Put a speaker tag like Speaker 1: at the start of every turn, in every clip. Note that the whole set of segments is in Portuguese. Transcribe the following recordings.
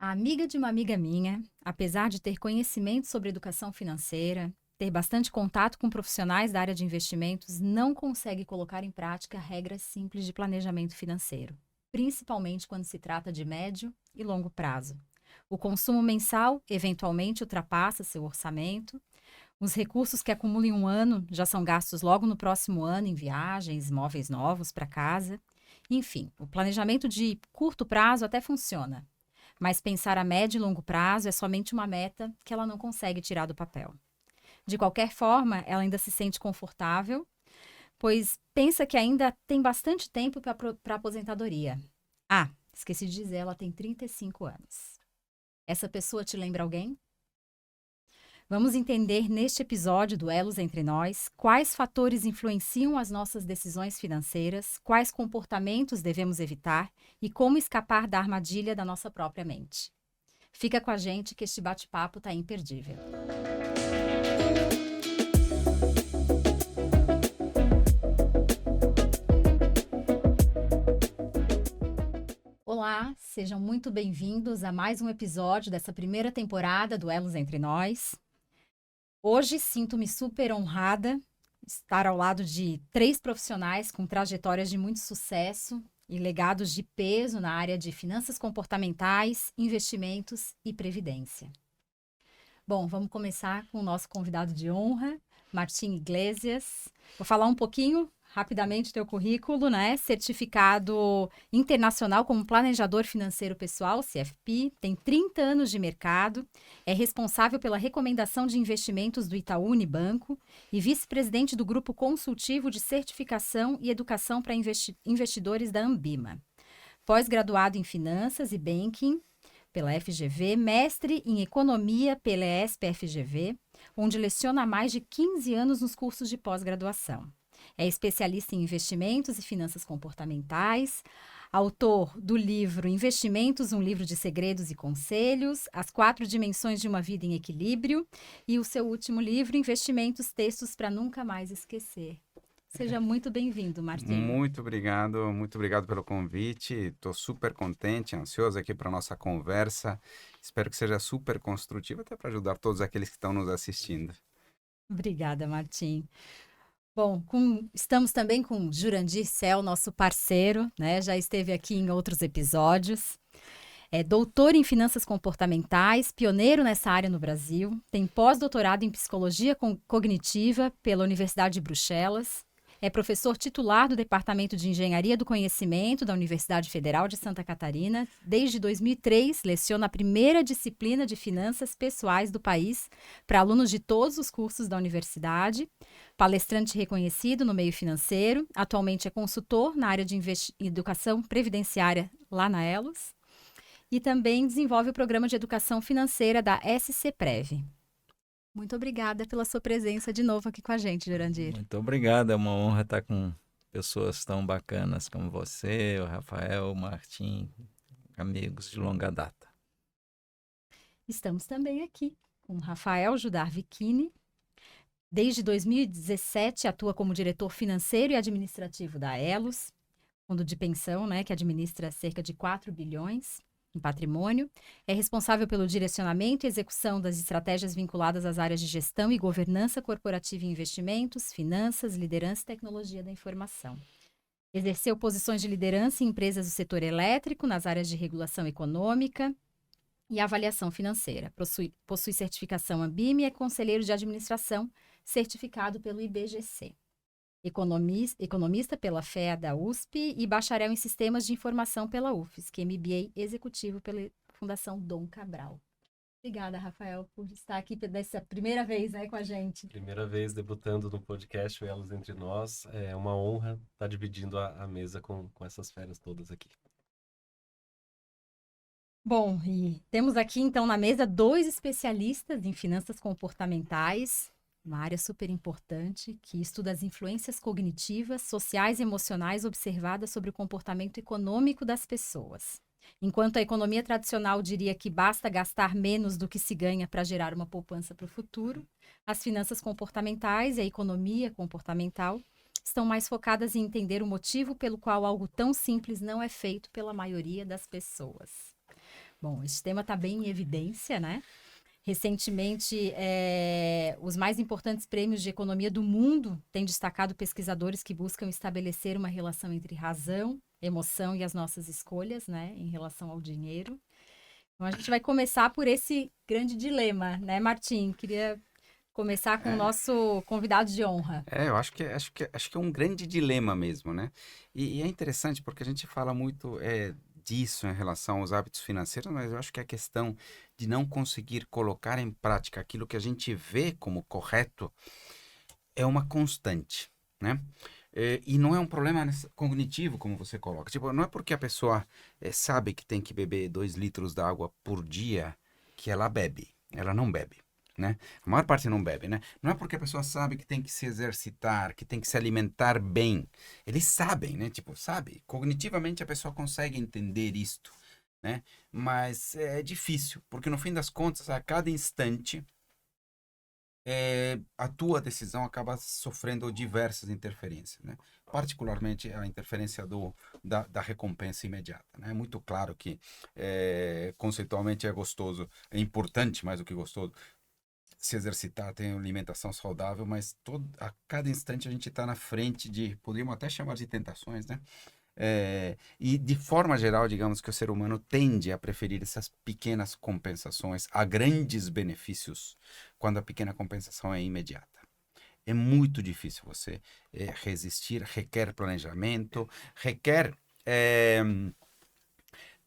Speaker 1: A amiga de uma amiga minha, apesar de ter conhecimento sobre educação financeira, ter bastante contato com profissionais da área de investimentos, não consegue colocar em prática regras simples de planejamento financeiro, principalmente quando se trata de médio e longo prazo. O consumo mensal eventualmente ultrapassa seu orçamento. Os recursos que acumula em um ano já são gastos logo no próximo ano em viagens, móveis novos para casa. Enfim, o planejamento de curto prazo até funciona, mas pensar a médio e longo prazo é somente uma meta que ela não consegue tirar do papel. De qualquer forma, ela ainda se sente confortável, pois pensa que ainda tem bastante tempo para a aposentadoria. Ah, esqueci de dizer, ela tem 35 anos. Essa pessoa te lembra alguém? Vamos entender neste episódio do Elos Entre Nós quais fatores influenciam as nossas decisões financeiras, quais comportamentos devemos evitar e como escapar da armadilha da nossa própria mente. Fica com a gente que este bate-papo está imperdível. Olá, sejam muito bem-vindos a mais um episódio dessa primeira temporada do Elos Entre Nós. Hoje sinto-me super honrada estar ao lado de 3 profissionais com trajetórias de muito sucesso e legados de peso na área de finanças comportamentais, investimentos e previdência. Bom, vamos começar com o nosso convidado de honra, Martim Iglesias. Vou falar um pouquinho, rapidamente, do teu currículo, né? Certificado internacional como planejador financeiro pessoal, CFP, tem 30 anos de mercado, é responsável pela recomendação de investimentos do Itaú Unibanco e vice-presidente do Grupo Consultivo de Certificação e Educação para Investidores da Ambima. Pós-graduado em Finanças e Banking pela FGV, mestre em Economia pela ESP-FGV, onde leciona há mais de 15 anos nos cursos de pós-graduação. É especialista em investimentos e finanças comportamentais, autor do livro Investimentos, um livro de segredos e conselhos, As 4 dimensões de uma vida em equilíbrio, e o seu último livro, Investimentos, textos para nunca mais esquecer. Seja muito bem-vindo, Martim.
Speaker 2: Muito obrigado pelo convite. Estou super contente, ansioso aqui para a nossa conversa. Espero que seja super construtiva, até para ajudar todos aqueles que estão nos assistindo.
Speaker 1: Obrigada, Martim. Bom, estamos também com Jurandir Cel, nosso parceiro, né? Já esteve aqui em outros episódios. É doutor em finanças comportamentais, pioneiro nessa área no Brasil, tem pós-doutorado em psicologia cognitiva pela Universidade de Bruxelas, é professor titular do Departamento de Engenharia do Conhecimento da Universidade Federal de Santa Catarina. Desde 2003, leciona a primeira disciplina de finanças pessoais do país para alunos de todos os cursos da universidade. Palestrante reconhecido no meio financeiro, atualmente é consultor na área de educação previdenciária lá na Elos. E também desenvolve o programa de educação financeira da SC Prev. Muito obrigada pela sua presença de novo aqui com a gente, Jurandir.
Speaker 3: Muito obrigado, é uma honra estar com pessoas tão bacanas como você, o Rafael, o Martim, amigos de longa data.
Speaker 1: Estamos também aqui com o Rafael Judar Vicchini. Desde 2017 atua como diretor financeiro e administrativo da Elos, fundo de pensão, né, que administra cerca de 4 bilhões em patrimônio. É responsável pelo direcionamento e execução das estratégias vinculadas às áreas de gestão e governança corporativa e investimentos, finanças, liderança e tecnologia da informação. Exerceu posições de liderança em empresas do setor elétrico, nas áreas de regulação econômica e avaliação financeira. Possui certificação Ambima e é conselheiro de administração certificado pelo IBGC. Economista pela FEA da USP e bacharel em Sistemas de Informação pela UFSC, MBA executivo pela Fundação Dom Cabral. Obrigada, Rafael, por estar aqui dessa primeira vez, né, com a gente.
Speaker 4: Primeira vez debutando no podcast Elos Entre Nós. É uma honra estar dividindo a mesa com essas feras todas aqui.
Speaker 1: Bom, e temos aqui então na mesa 2 especialistas em finanças comportamentais, uma área super importante, que estuda as influências cognitivas, sociais e emocionais observadas sobre o comportamento econômico das pessoas. Enquanto a economia tradicional diria que basta gastar menos do que se ganha para gerar uma poupança para o futuro, as finanças comportamentais e a economia comportamental estão mais focadas em entender o motivo pelo qual algo tão simples não é feito pela maioria das pessoas. Bom, esse tema está bem em evidência, né? Recentemente, os mais importantes prêmios de economia do mundo têm destacado pesquisadores que buscam estabelecer uma relação entre razão, emoção e as nossas escolhas, né, em relação ao dinheiro. Então, a gente vai começar por esse grande dilema, né, Martim? Queria começar com o nosso convidado de honra.
Speaker 2: Eu acho que é um grande dilema mesmo, né? E é interessante porque a gente fala muito disso em relação aos hábitos financeiros, mas eu acho que a questão de não conseguir colocar em prática aquilo que a gente vê como correto é uma constante, né? E não é um problema cognitivo, como você coloca. Tipo, não é porque a pessoa sabe que tem que beber 2 litros de água por dia que ela bebe. Ela não bebe, né? A maior parte não bebe, né? Não é porque a pessoa sabe que tem que se exercitar, que tem que se alimentar bem. Eles sabem, né? Tipo, sabe? Cognitivamente a pessoa consegue entender isto, né? Mas é difícil, porque no fim das contas, a cada instante a tua decisão acaba sofrendo diversas interferências, né? Particularmente a interferência da recompensa imediata, né? É muito claro que conceitualmente é gostoso, é importante mais do que gostoso se exercitar, ter uma alimentação saudável, mas a cada instante a gente está na frente de, podemos até chamar de tentações, né? E de forma geral, digamos que o ser humano tende a preferir essas pequenas compensações a grandes benefícios quando a pequena compensação é imediata. É muito difícil você resistir, requer planejamento, requer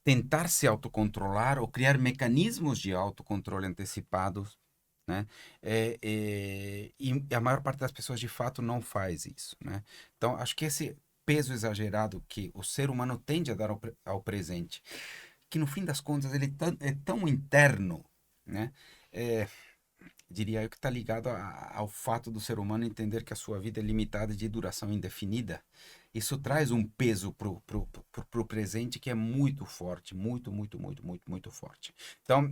Speaker 2: tentar se autocontrolar ou criar mecanismos de autocontrole antecipados, né? E a maior parte das pessoas de fato não faz isso, né? Então, acho que esse peso exagerado que o ser humano tende a dar ao presente, que no fim das contas ele é tão interno, né? Diria eu que está ligado ao fato do ser humano entender que a sua vida é limitada e de duração indefinida. Isso traz um peso pro presente que é muito forte, muito, muito, muito, muito, muito forte. Então,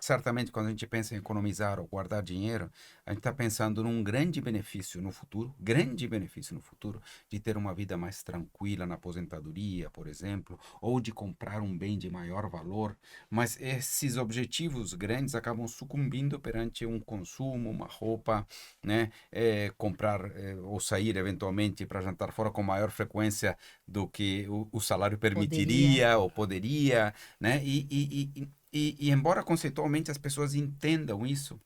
Speaker 2: certamente quando a gente pensa em economizar ou guardar dinheiro, a gente está pensando num grande benefício no futuro, de ter uma vida mais tranquila na aposentadoria, por exemplo, ou de comprar um bem de maior valor, mas esses objetivos grandes acabam sucumbindo perante um consumo, uma roupa, né? Comprar ou sair eventualmente para jantar fora com maior frequência do que o salário permitiria ou poderia, né? E embora conceitualmente as pessoas entendam isso,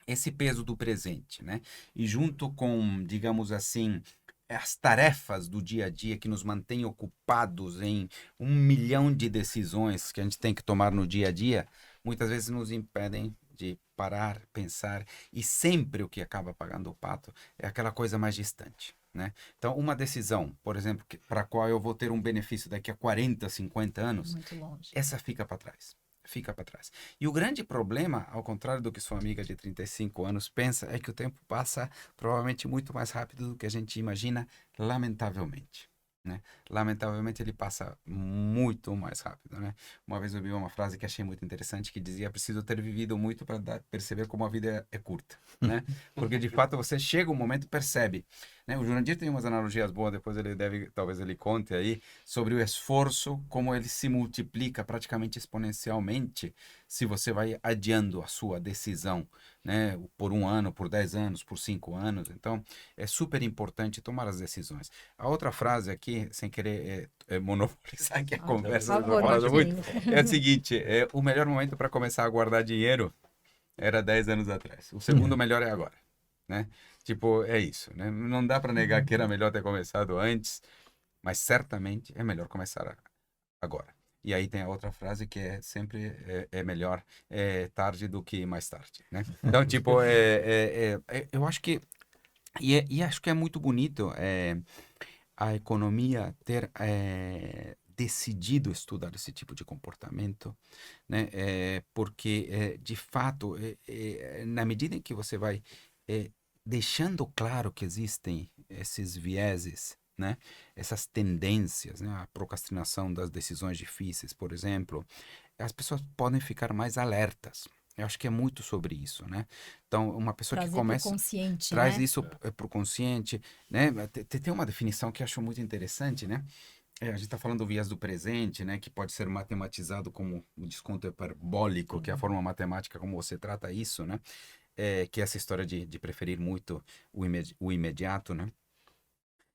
Speaker 2: esse peso do presente, né? E junto com, digamos assim, as tarefas do dia a dia que nos mantêm ocupados em 1 milhão de decisões que a gente tem que tomar no dia a dia, muitas vezes nos impedem de parar, pensar, e sempre o que acaba pagando o pato é aquela coisa mais distante, né? Então, uma decisão, por exemplo, para a qual eu vou ter um benefício daqui a 40, 50 anos,
Speaker 1: Muito longe.
Speaker 2: essa fica para trás. Fica para trás. E o grande problema, ao contrário do que sua amiga de 35 anos pensa, é que o tempo passa provavelmente muito mais rápido do que a gente imagina, lamentavelmente, né? Lamentavelmente ele passa muito mais rápido, né? Uma vez eu vi uma frase que achei muito interessante que dizia: preciso ter vivido muito para perceber como a vida é curta, né? Porque de fato você chega um momento e percebe, né? O Jurandir tem umas analogias boas, depois talvez ele conte aí, sobre o esforço, como ele se multiplica praticamente exponencialmente se você vai adiando a sua decisão, né? Por 1 ano, por 10 anos, por 5 anos. Então, é super importante tomar as decisões. A outra frase aqui, sem querer monopolizar aqui a conversa,
Speaker 1: Por favor,
Speaker 2: muito,
Speaker 1: Martim.
Speaker 2: é o seguinte: o melhor momento para começar a guardar dinheiro era 10 anos atrás. O segundo melhor é agora, né? Tipo, é isso, né? Não dá para negar que era melhor ter começado antes, mas certamente é melhor começar agora. E aí tem a outra frase que é sempre é melhor tarde do que mais tarde, né? Então, tipo, eu acho que e acho que é muito bonito a economia ter decidido estudar esse tipo de comportamento, né? Porque, de fato, na medida em que você vai deixando claro que existem esses vieses, né? Essas tendências, né? A procrastinação das decisões difíceis, por exemplo, as pessoas podem ficar mais alertas. Eu acho que é muito sobre isso, né? Então, uma pessoa que
Speaker 1: Trazer para o
Speaker 2: começa
Speaker 1: consciente,
Speaker 2: traz
Speaker 1: né?
Speaker 2: isso para o consciente, né? Tem uma definição que eu acho muito interessante, né? A gente está falando do viés do presente, né, que pode ser matematizado como o desconto hiperbólico, que é a forma matemática como você trata isso, né? Que é essa história de preferir muito o imediato, né?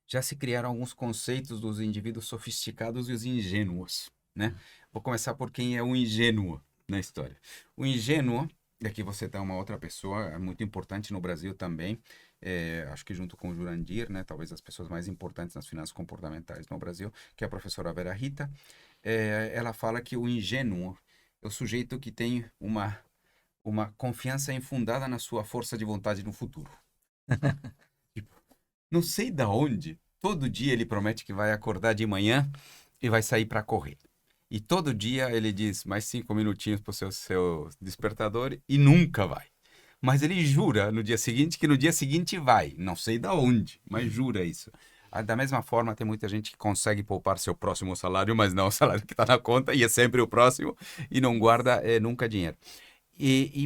Speaker 2: Já se criaram alguns conceitos dos indivíduos sofisticados e os ingênuos, né? Vou começar por quem é o ingênuo na história. O ingênuo, e aqui você tem uma outra pessoa muito importante no Brasil também, acho que junto com o Jurandir, né? Talvez as pessoas mais importantes nas finanças comportamentais no Brasil, que é a professora Vera Rita. Ela fala que o ingênuo é o sujeito que tem uma confiança infundada na sua força de vontade no futuro. Tipo, não sei da onde, todo dia ele promete que vai acordar de manhã e vai sair para correr. E todo dia ele diz mais 5 minutinhos para o seu despertador e nunca vai. Mas ele jura no dia seguinte que no dia seguinte vai. Não sei da onde, mas jura isso. Da mesma forma, tem muita gente que consegue poupar seu próximo salário, mas não o salário que está na conta, e é sempre o próximo, e não guarda nunca dinheiro.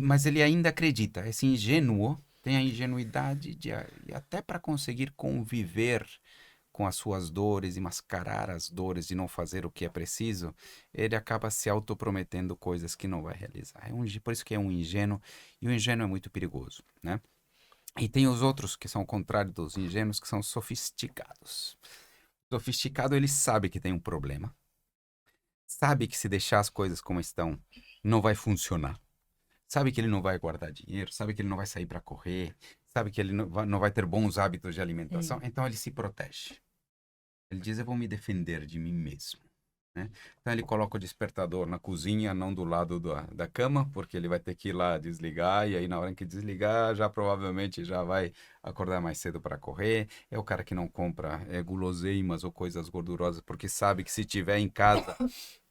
Speaker 2: Mas ele ainda acredita, esse ingênuo tem a ingenuidade e até para conseguir conviver com as suas dores e mascarar as dores de não fazer o que é preciso, ele acaba se autoprometendo coisas que não vai realizar. Por isso que é um ingênuo, e o ingênuo é muito perigoso, né? E tem os outros que são o contrário dos ingênuos, que são sofisticados. O sofisticado, ele sabe que tem um problema, sabe que se deixar as coisas como estão, não vai funcionar. Sabe que ele não vai guardar dinheiro, sabe que ele não vai sair para correr, sabe que ele não vai ter bons hábitos de alimentação, então ele se protege. Ele diz, eu vou me defender de mim mesmo, né? Então ele coloca o despertador na cozinha, não do lado da cama, porque ele vai ter que ir lá desligar, e aí na hora que desligar, já provavelmente já vai acordar mais cedo para correr. É o cara que não compra guloseimas ou coisas gordurosas, porque sabe que se tiver em casa,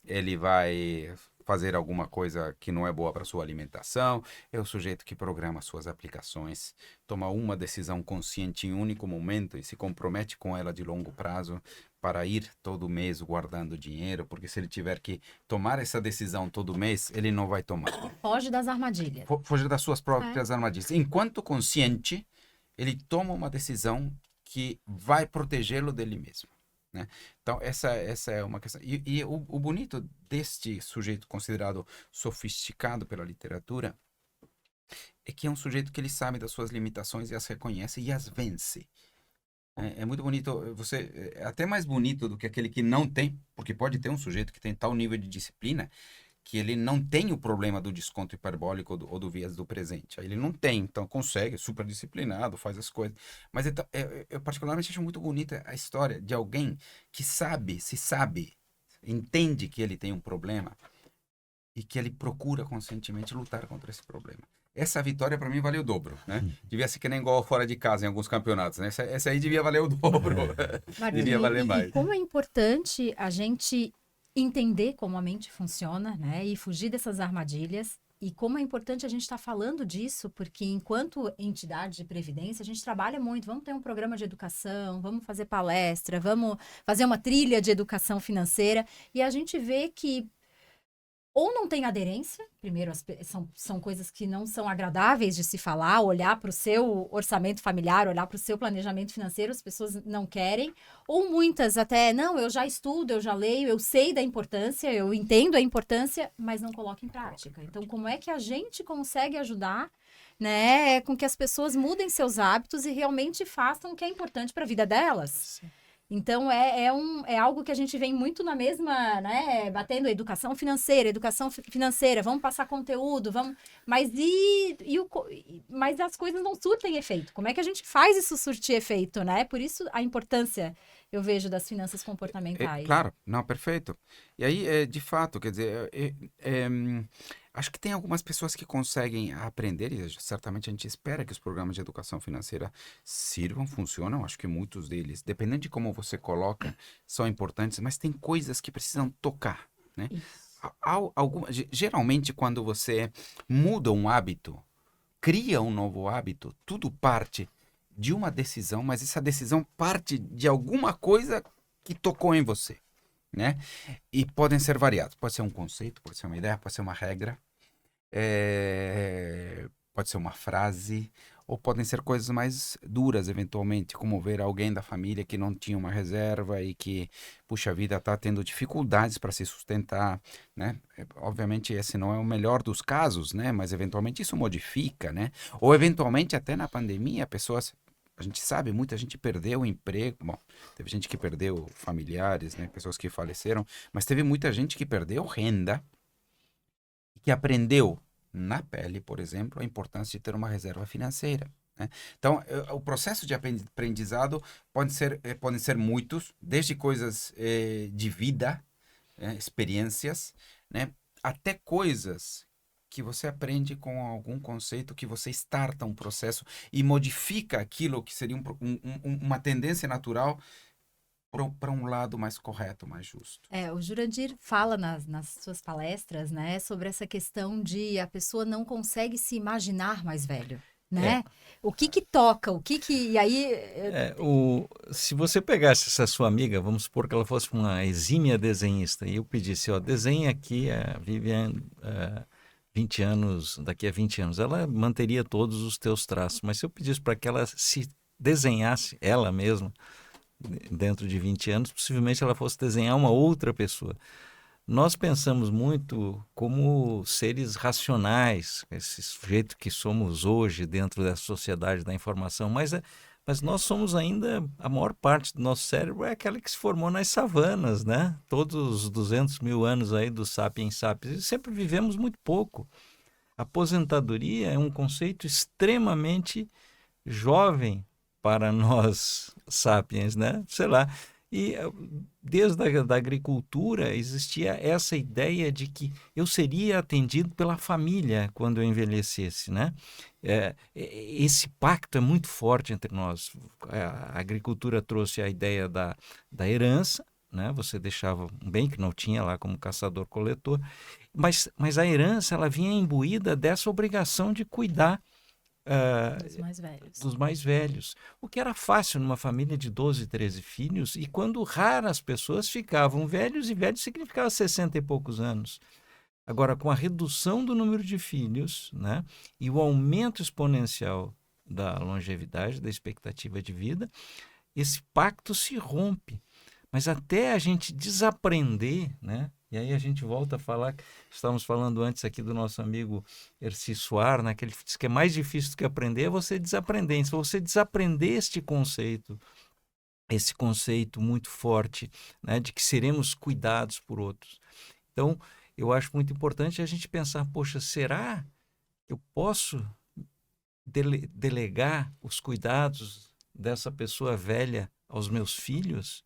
Speaker 2: ele vai fazer alguma coisa que não é boa para sua alimentação. É o sujeito que programa suas aplicações, toma uma decisão consciente em um único momento e se compromete com ela de longo prazo para ir todo mês guardando dinheiro, porque se ele tiver que tomar essa decisão todo mês, ele não vai tomar.
Speaker 1: Foge das armadilhas.
Speaker 2: Foge das suas próprias armadilhas. Enquanto consciente, ele toma uma decisão que vai protegê-lo dele mesmo, né? Então, essa é uma questão. E o bonito deste sujeito considerado sofisticado pela literatura é que é um sujeito que ele sabe das suas limitações e as reconhece e as vence. É muito bonito. É até mais bonito do que aquele que não tem, porque pode ter um sujeito que tem tal nível de disciplina que ele não tem o problema do desconto hiperbólico ou do viés do presente. Aí ele não tem, então consegue, é super disciplinado, faz as coisas. Mas eu particularmente acho muito bonita a história de alguém que se sabe, entende que ele tem um problema e que ele procura conscientemente lutar contra esse problema. Essa vitória para mim valeu o dobro, né? Devia ser que nem gol fora de casa em alguns campeonatos, né? Essa aí devia valer o dobro. Devia valer mais.
Speaker 1: E como é importante a gente entender como a mente funciona, né? E fugir dessas armadilhas. E como é importante a gente estar falando disso, porque enquanto entidade de previdência, a gente trabalha muito. Vamos ter um programa de educação, vamos fazer palestra, vamos fazer uma trilha de educação financeira. E a gente vê que ou não tem aderência, primeiro, são coisas que não são agradáveis de se falar, olhar para o seu orçamento familiar, olhar para o seu planejamento financeiro, as pessoas não querem, ou muitas até, não, eu já estudo, eu já leio, eu sei da importância, eu entendo a importância, mas não coloco em prática. Então, como é que a gente consegue ajudar, né, com que as pessoas mudem seus hábitos e realmente façam o que é importante para a vida delas? Sim. Então, é algo que a gente vem muito na mesma, né, batendo educação financeira, vamos passar conteúdo, vamos... Mas, mas as coisas não surtem efeito. Como é que a gente faz isso surtir efeito, né? Por isso, a importância, eu vejo, das finanças comportamentais.
Speaker 2: Claro, não, perfeito. E aí, de fato, quer dizer, acho que tem algumas pessoas que conseguem aprender, e certamente a gente espera que os programas de educação financeira sirvam, funcionam. Acho que muitos deles, dependendo de como você coloca, são importantes, mas tem coisas que precisam tocar, né? Geralmente, quando você muda um hábito, cria um novo hábito, tudo parte de uma decisão, mas essa decisão parte de alguma coisa que tocou em você, né? E podem ser variados. Pode ser um conceito, pode ser uma ideia, pode ser uma regra, pode ser uma frase, ou podem ser coisas mais duras, eventualmente, como ver alguém da família que não tinha uma reserva e que, puxa vida, está tendo dificuldades para se sustentar, né? Obviamente esse não é o melhor dos casos, né? Mas eventualmente isso modifica, né? Ou eventualmente até na pandemia, pessoas... A gente sabe, muita gente perdeu o emprego. Bom, teve gente que perdeu familiares, né? Pessoas que faleceram, mas teve muita gente que perdeu renda, que aprendeu na pele, por exemplo, a importância de ter uma reserva financeira, né? Então, o processo de aprendizado podem ser muitos, desde coisas de vida, experiências, né, até coisas que você aprende com algum conceito que você starta um processo e modifica aquilo que seria uma tendência natural para um lado mais correto, mais justo.
Speaker 1: O Jurandir fala nas suas palestras, né, sobre essa questão de a pessoa não consegue se imaginar mais velho, né? O que toca, e aí...
Speaker 3: Se você pegasse essa sua amiga, vamos supor que ela fosse uma exímia desenhista, e eu pedisse, ó, desenha aqui a Vivian 20 anos, daqui a 20 anos, ela manteria todos os teus traços, mas se eu pedisse para que ela se desenhasse ela mesma, dentro de 20 anos, possivelmente ela fosse desenhar uma outra pessoa. Nós pensamos muito como seres racionais, esse sujeito que somos hoje dentro da sociedade da informação, mas nós somos ainda, a maior parte do nosso cérebro é aquela que se formou nas savanas, né? Todos os 200 mil anos aí do Sapiens Sapiens, e sempre vivemos muito pouco. A aposentadoria é um conceito extremamente jovem para nós sapiens, né? Sei lá. E desde a agricultura existia essa ideia de que eu seria atendido pela família quando eu envelhecesse, né? Esse pacto é muito forte entre nós. A agricultura trouxe a ideia da herança, né? Você deixava um bem que não tinha lá como caçador-coletor, mas a herança ela vinha imbuída dessa obrigação de cuidar dos mais velhos, o que era fácil numa família de 12, 13 filhos, e quando raras pessoas ficavam velhos, e velhos significava 60 e poucos anos. Agora, com a redução do número de filhos, né, e o aumento exponencial da longevidade, da expectativa de vida, esse pacto se rompe. Mas até a gente desaprender, né? E aí a gente volta a falar, estávamos falando antes aqui do nosso amigo Erci Soar, né, que ele diz que é mais difícil do que aprender é você desaprender. Se você desaprender este conceito, esse conceito muito forte, né, de que seremos cuidados por outros. Então, eu acho muito importante a gente pensar, poxa, será que eu posso delegar os cuidados dessa pessoa velha aos meus filhos?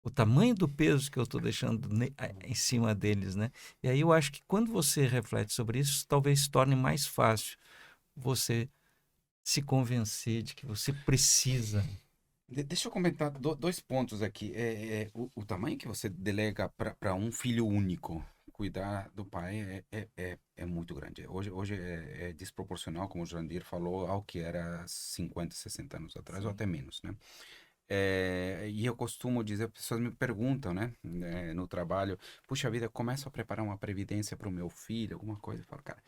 Speaker 3: O tamanho do peso que eu estou deixando em cima deles, né? E aí eu acho que quando você reflete sobre isso, talvez se torne mais fácil você se convencer de que você precisa.
Speaker 2: Deixa eu comentar dois pontos aqui. O tamanho que você delega para um filho único cuidar do pai é muito grande. Hoje é desproporcional, como o Jandir falou, ao que era 50, 60 anos atrás, ou até menos, né? E eu costumo dizer, pessoas me perguntam, né, no trabalho, puxa vida, eu começo a preparar uma previdência para o meu filho, alguma coisa. Eu falo, cara,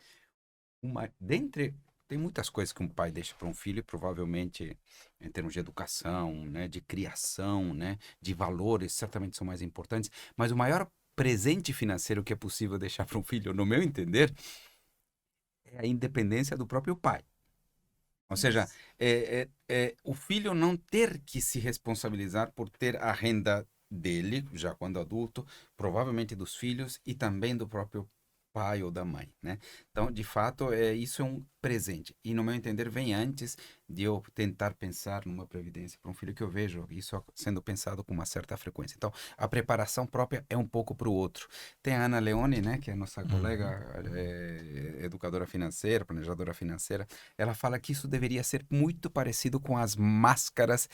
Speaker 2: tem muitas coisas que um pai deixa para um filho, provavelmente em termos de educação, né, de criação, né, de valores, certamente são mais importantes, mas o maior presente financeiro que é possível deixar para um filho, no meu entender, é a independência do próprio pai. Ou seja, o filho não ter que se responsabilizar por ter a renda dele, já quando adulto, provavelmente dos filhos e também do próprio pai ou da mãe, né? Então, de fato, isso é um presente. E, no meu entender, vem antes de eu tentar pensar numa previdência para um filho, que eu vejo isso sendo pensado com uma certa frequência. Então, a preparação própria é um pouco para o outro. Tem a Ana Leone, né, que é nossa colega, educadora financeira, planejadora financeira. Ela fala que isso deveria ser muito parecido com as máscaras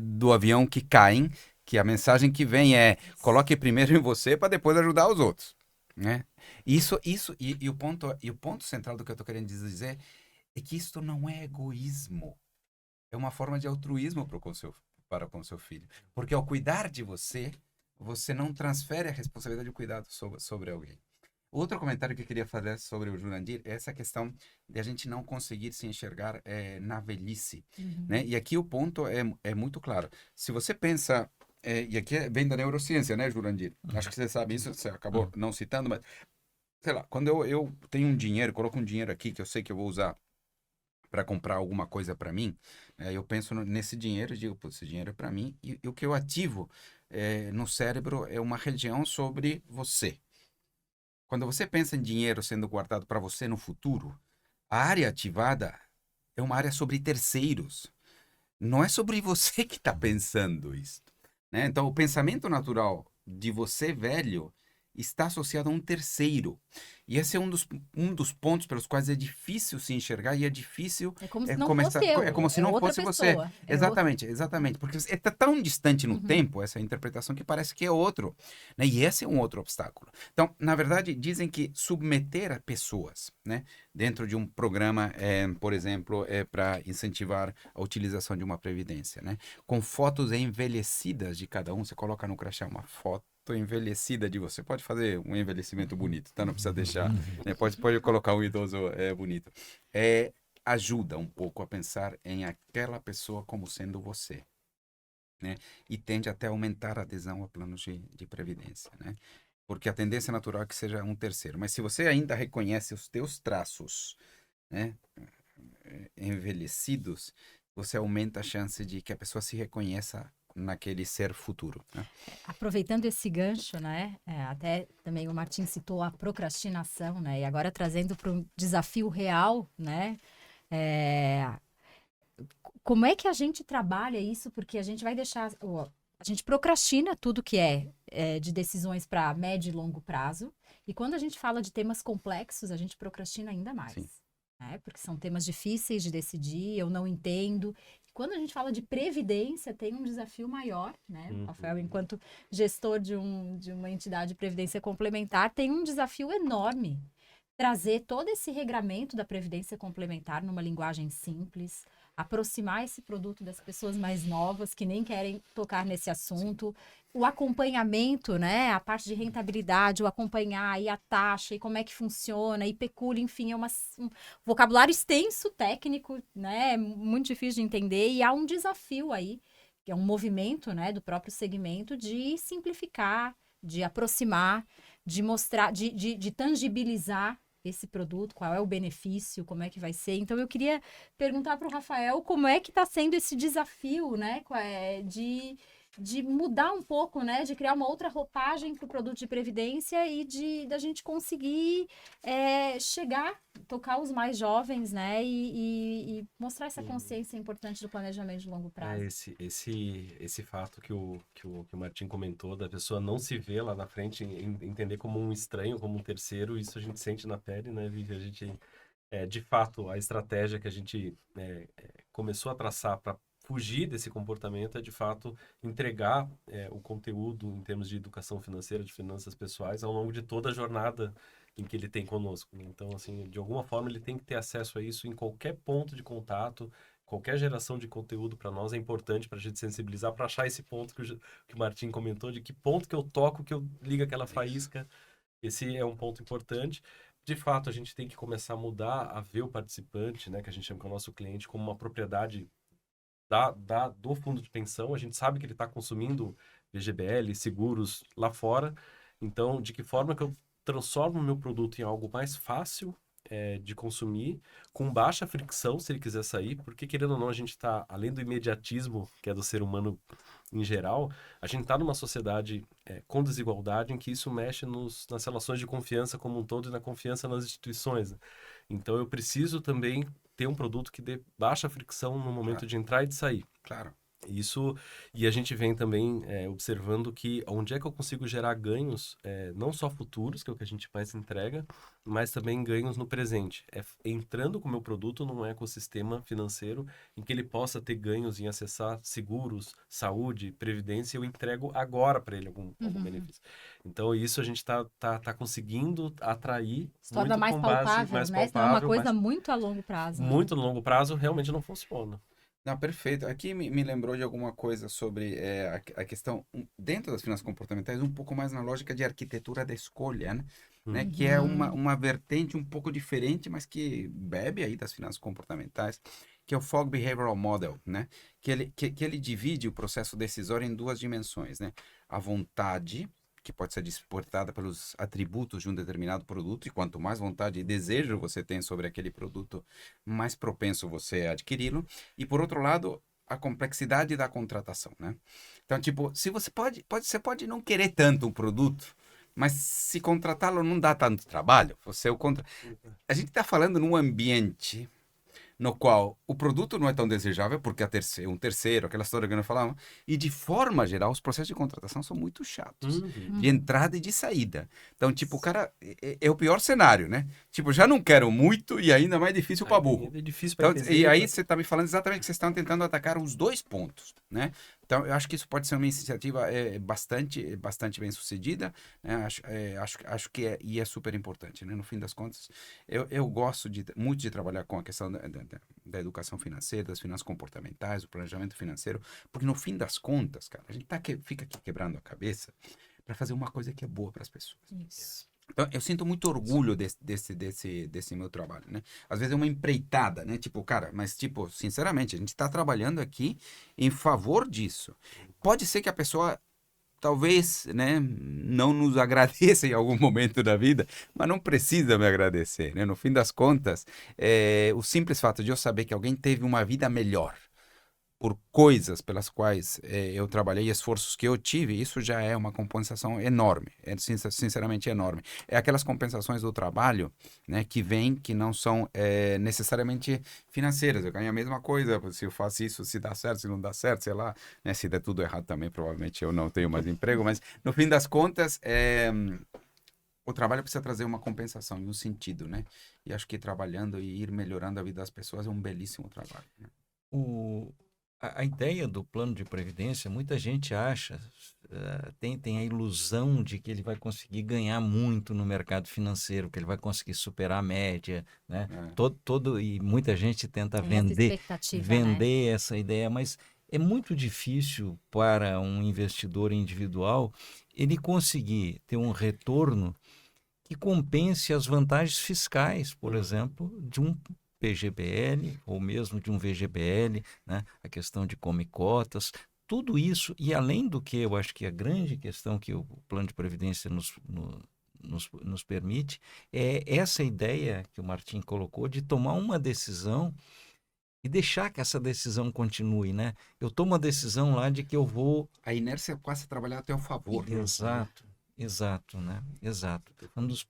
Speaker 2: do avião que caem, que a mensagem que vem é: coloque primeiro em você para depois ajudar os outros, né? E o ponto central do que eu estou querendo dizer é que isso não é egoísmo, é uma forma de altruísmo para com seu filho, porque ao cuidar de você, você não transfere a responsabilidade de cuidado sobre alguém. Outro comentário que eu queria fazer sobre o Jurandir é essa questão de a gente não conseguir se enxergar na velhice, né? E aqui o ponto é muito claro. Se você pensa, e aqui vem da neurociência, né, Jurandir? Acho que você sabe isso, você acabou não citando, mas, sei lá, quando eu tenho um dinheiro, coloco um dinheiro aqui que eu sei que eu vou usar para comprar alguma coisa para mim, eu penso nesse dinheiro e digo, pô, esse dinheiro é para mim, e o que eu ativo no cérebro é uma região sobre você. Quando você pensa em dinheiro sendo guardado para você no futuro, a área ativada é uma área sobre terceiros. Não é sobre você que está pensando isso, né? Então, o pensamento natural de você velho está associado a um terceiro. E esse é um dos pontos pelos quais é difícil se enxergar e é difícil
Speaker 1: É como se não
Speaker 2: começar.
Speaker 1: fosse eu,
Speaker 2: É como se
Speaker 1: é
Speaker 2: não
Speaker 1: outra
Speaker 2: fosse você.
Speaker 1: pessoa. É outra...
Speaker 2: Exatamente, exatamente. Porque está tão distante no tempo essa interpretação que parece que é outro, né? E esse é um outro obstáculo. Então, na verdade, dizem que submeter a pessoas, né, dentro de um programa, por exemplo, para incentivar a utilização de uma previdência, né, com fotos envelhecidas de cada um, você coloca no crachá uma foto envelhecida de você. Pode fazer um envelhecimento bonito, tá? Não precisa deixar, né? Pode colocar um idoso bonito. Ajuda um pouco a pensar em aquela pessoa como sendo você, né? E tende até a aumentar a adesão a planos de previdência, né? Porque a tendência natural é que seja um terceiro. Mas se você ainda reconhece os teus traços, né, envelhecidos, você aumenta a chance de que a pessoa se reconheça naquele ser futuro, né?
Speaker 1: Aproveitando esse gancho, né? Até também o Martim citou a procrastinação, né? E agora trazendo para um desafio real, né? Como é que a gente trabalha isso? Porque a gente vai deixar. A gente procrastina tudo que é de decisões para médio e longo prazo. E quando a gente fala de temas complexos, a gente procrastina ainda mais.
Speaker 2: Sim.
Speaker 1: Né? Porque são temas difíceis de decidir, eu não entendo. Quando a gente fala de previdência, tem um desafio maior, né? Rafael, enquanto gestor de uma entidade de previdência complementar, tem um desafio enorme. Trazer todo esse regramento da previdência complementar numa linguagem simples, aproximar esse produto das pessoas mais novas que nem querem tocar nesse assunto, o acompanhamento, né, a parte de rentabilidade, o acompanhar aí a taxa e como é que funciona, e pecúlio, enfim, é um vocabulário extenso, técnico, né, muito difícil de entender, e há um desafio aí, que é um movimento, né, do próprio segmento de simplificar, de aproximar, de mostrar, de tangibilizar esse produto, qual é o benefício, como é que vai ser. Então, eu queria perguntar para o Rafael como é que está sendo esse desafio, né, de mudar um pouco, né, de criar uma outra roupagem para o produto de previdência e da gente conseguir chegar, tocar os mais jovens, né, e mostrar essa consciência importante do planejamento de longo prazo.
Speaker 4: Esse fato que o Martim comentou, da pessoa não se ver lá na frente, entender como um estranho, como um terceiro, isso a gente sente na pele, né, Vivi? A gente, de fato, a estratégia que a gente começou a traçar para fugir desse comportamento é, de fato, entregar o conteúdo em termos de educação financeira, de finanças pessoais, ao longo de toda a jornada em que ele tem conosco. Então, assim, de alguma forma, ele tem que ter acesso a isso em qualquer ponto de contato, qualquer geração de conteúdo para nós é importante para a gente sensibilizar, para achar esse ponto que o Martim comentou, de que ponto que eu toco, que eu ligo aquela faísca. Esse é um ponto importante. De fato, a gente tem que começar a mudar, a ver o participante, né, que a gente chama que é o nosso cliente, como uma propriedade do fundo de pensão. A gente sabe que ele está consumindo VGBL, seguros lá fora. Então, de que forma que eu transformo o meu produto em algo mais fácil de consumir, com baixa fricção, se ele quiser sair, porque, querendo ou não, a gente está, além do imediatismo, que é do ser humano em geral, a gente está numa sociedade com desigualdade, em que isso mexe nas relações de confiança como um todo e na confiança nas instituições. Então, eu preciso também ter um produto que dê baixa fricção no momento de entrar e de sair.
Speaker 2: Claro.
Speaker 4: Isso, e a gente vem também observando que onde é que eu consigo gerar ganhos, não só futuros, que é o que a gente mais entrega, mas também ganhos no presente. Entrando com o meu produto num ecossistema financeiro em que ele possa ter ganhos em acessar seguros, saúde, previdência, eu entrego agora para ele algum benefício. Então, isso a gente tá conseguindo atrair
Speaker 1: se torna
Speaker 4: muito
Speaker 1: mais
Speaker 4: com base,
Speaker 1: palpável,
Speaker 4: mais
Speaker 1: né? Senão é uma
Speaker 4: palpável,
Speaker 1: coisa muito a longo prazo.
Speaker 4: muito a longo prazo, realmente não funciona.
Speaker 2: Não, perfeito. Aqui me lembrou de alguma coisa sobre a questão, dentro das finanças comportamentais, um pouco mais na lógica de arquitetura da escolha, né? né? Que é uma vertente um pouco diferente, mas que bebe aí das finanças comportamentais, que é o Fogg Behavioral Model, né? Que ele divide o processo decisório em duas dimensões, né? A vontade, que pode ser despertada pelos atributos de um determinado produto, e quanto mais vontade e desejo você tem sobre aquele produto, mais propenso você é a adquiri-lo. E por outro lado, a complexidade da contratação, né? Então, tipo, se você você pode não querer tanto um produto, mas se contratá-lo não dá tanto trabalho. A gente está falando num ambiente no qual o produto não é tão desejável, porque um terceiro, aquela história que nós falamos, e de forma geral, os processos de contratação são muito chatos, de entrada e de saída. Então, tipo, o cara é o pior cenário, né? Tipo, já não quero muito e ainda mais difícil para burro.
Speaker 4: É difícil para
Speaker 2: Então, e aí você está me falando exatamente que vocês estão tentando atacar os dois pontos, né? Então, eu acho que isso pode ser uma iniciativa bastante bem sucedida, né? Acho que é super importante, né? No fim das contas, eu gosto muito de trabalhar com a questão da educação financeira, das finanças comportamentais, do planejamento financeiro, porque no fim das contas, cara, a gente fica aqui quebrando a cabeça para fazer uma coisa que é boa para as pessoas.
Speaker 1: Isso.
Speaker 2: Então, eu sinto muito orgulho desse meu trabalho, né? Às vezes é uma empreitada, né? Tipo, cara, mas tipo, sinceramente, a gente está trabalhando aqui em favor disso. Pode ser que a pessoa, talvez, né, não nos agradeça em algum momento da vida, mas não precisa me agradecer, né? No fim das contas, o simples fato de eu saber que alguém teve uma vida melhor por coisas pelas quais eu trabalhei, esforços que eu tive, isso já é uma compensação enorme, sinceramente enorme. É aquelas compensações do trabalho, né, que vêm, que não são necessariamente financeiras. Eu ganho a mesma coisa se eu faço isso, se dá certo, se não dá certo, sei lá, né, se der tudo errado também, provavelmente eu não tenho mais emprego, mas no fim das contas, o trabalho precisa trazer uma compensação e um sentido, né? E acho que trabalhando e ir melhorando a vida das pessoas é um belíssimo trabalho, né?
Speaker 3: A ideia do plano de previdência, muita gente acha, tem a ilusão de que ele vai conseguir ganhar muito no mercado financeiro, que ele vai conseguir superar a média, né? E muita gente tenta
Speaker 1: Tem essa
Speaker 3: vender
Speaker 1: expectativa, né?
Speaker 3: essa ideia, mas é muito difícil para um investidor individual ele conseguir ter um retorno que compense as vantagens fiscais, por exemplo, de um PGBL ou mesmo de um VGBL, né? A questão de come-cotas, tudo isso, e além do que eu acho que a grande questão que o plano de previdência nos permite é essa ideia que o Martim colocou de tomar uma decisão e deixar que essa decisão continue, né? Eu tomo a decisão lá de que eu vou...
Speaker 2: A inércia passa a trabalhar até o favor.
Speaker 3: Exato, né? Exato. Dos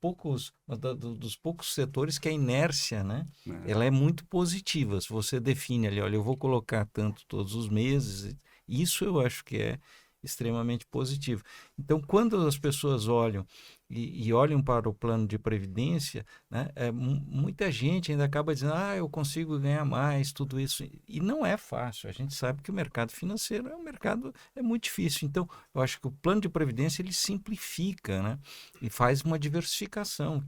Speaker 3: poucos setores que a inércia, né? Ela é muito positiva. Se você define ali, olha, eu vou colocar tanto todos os meses, isso eu acho que é extremamente positivo. Então, quando as pessoas olham e olham para o plano de previdência, né, muita gente ainda acaba dizendo, eu consigo ganhar mais, tudo isso. E não é fácil. A gente sabe que o mercado financeiro é muito difícil. Então, eu acho que o plano de previdência ele simplifica, né, e faz uma diversificação,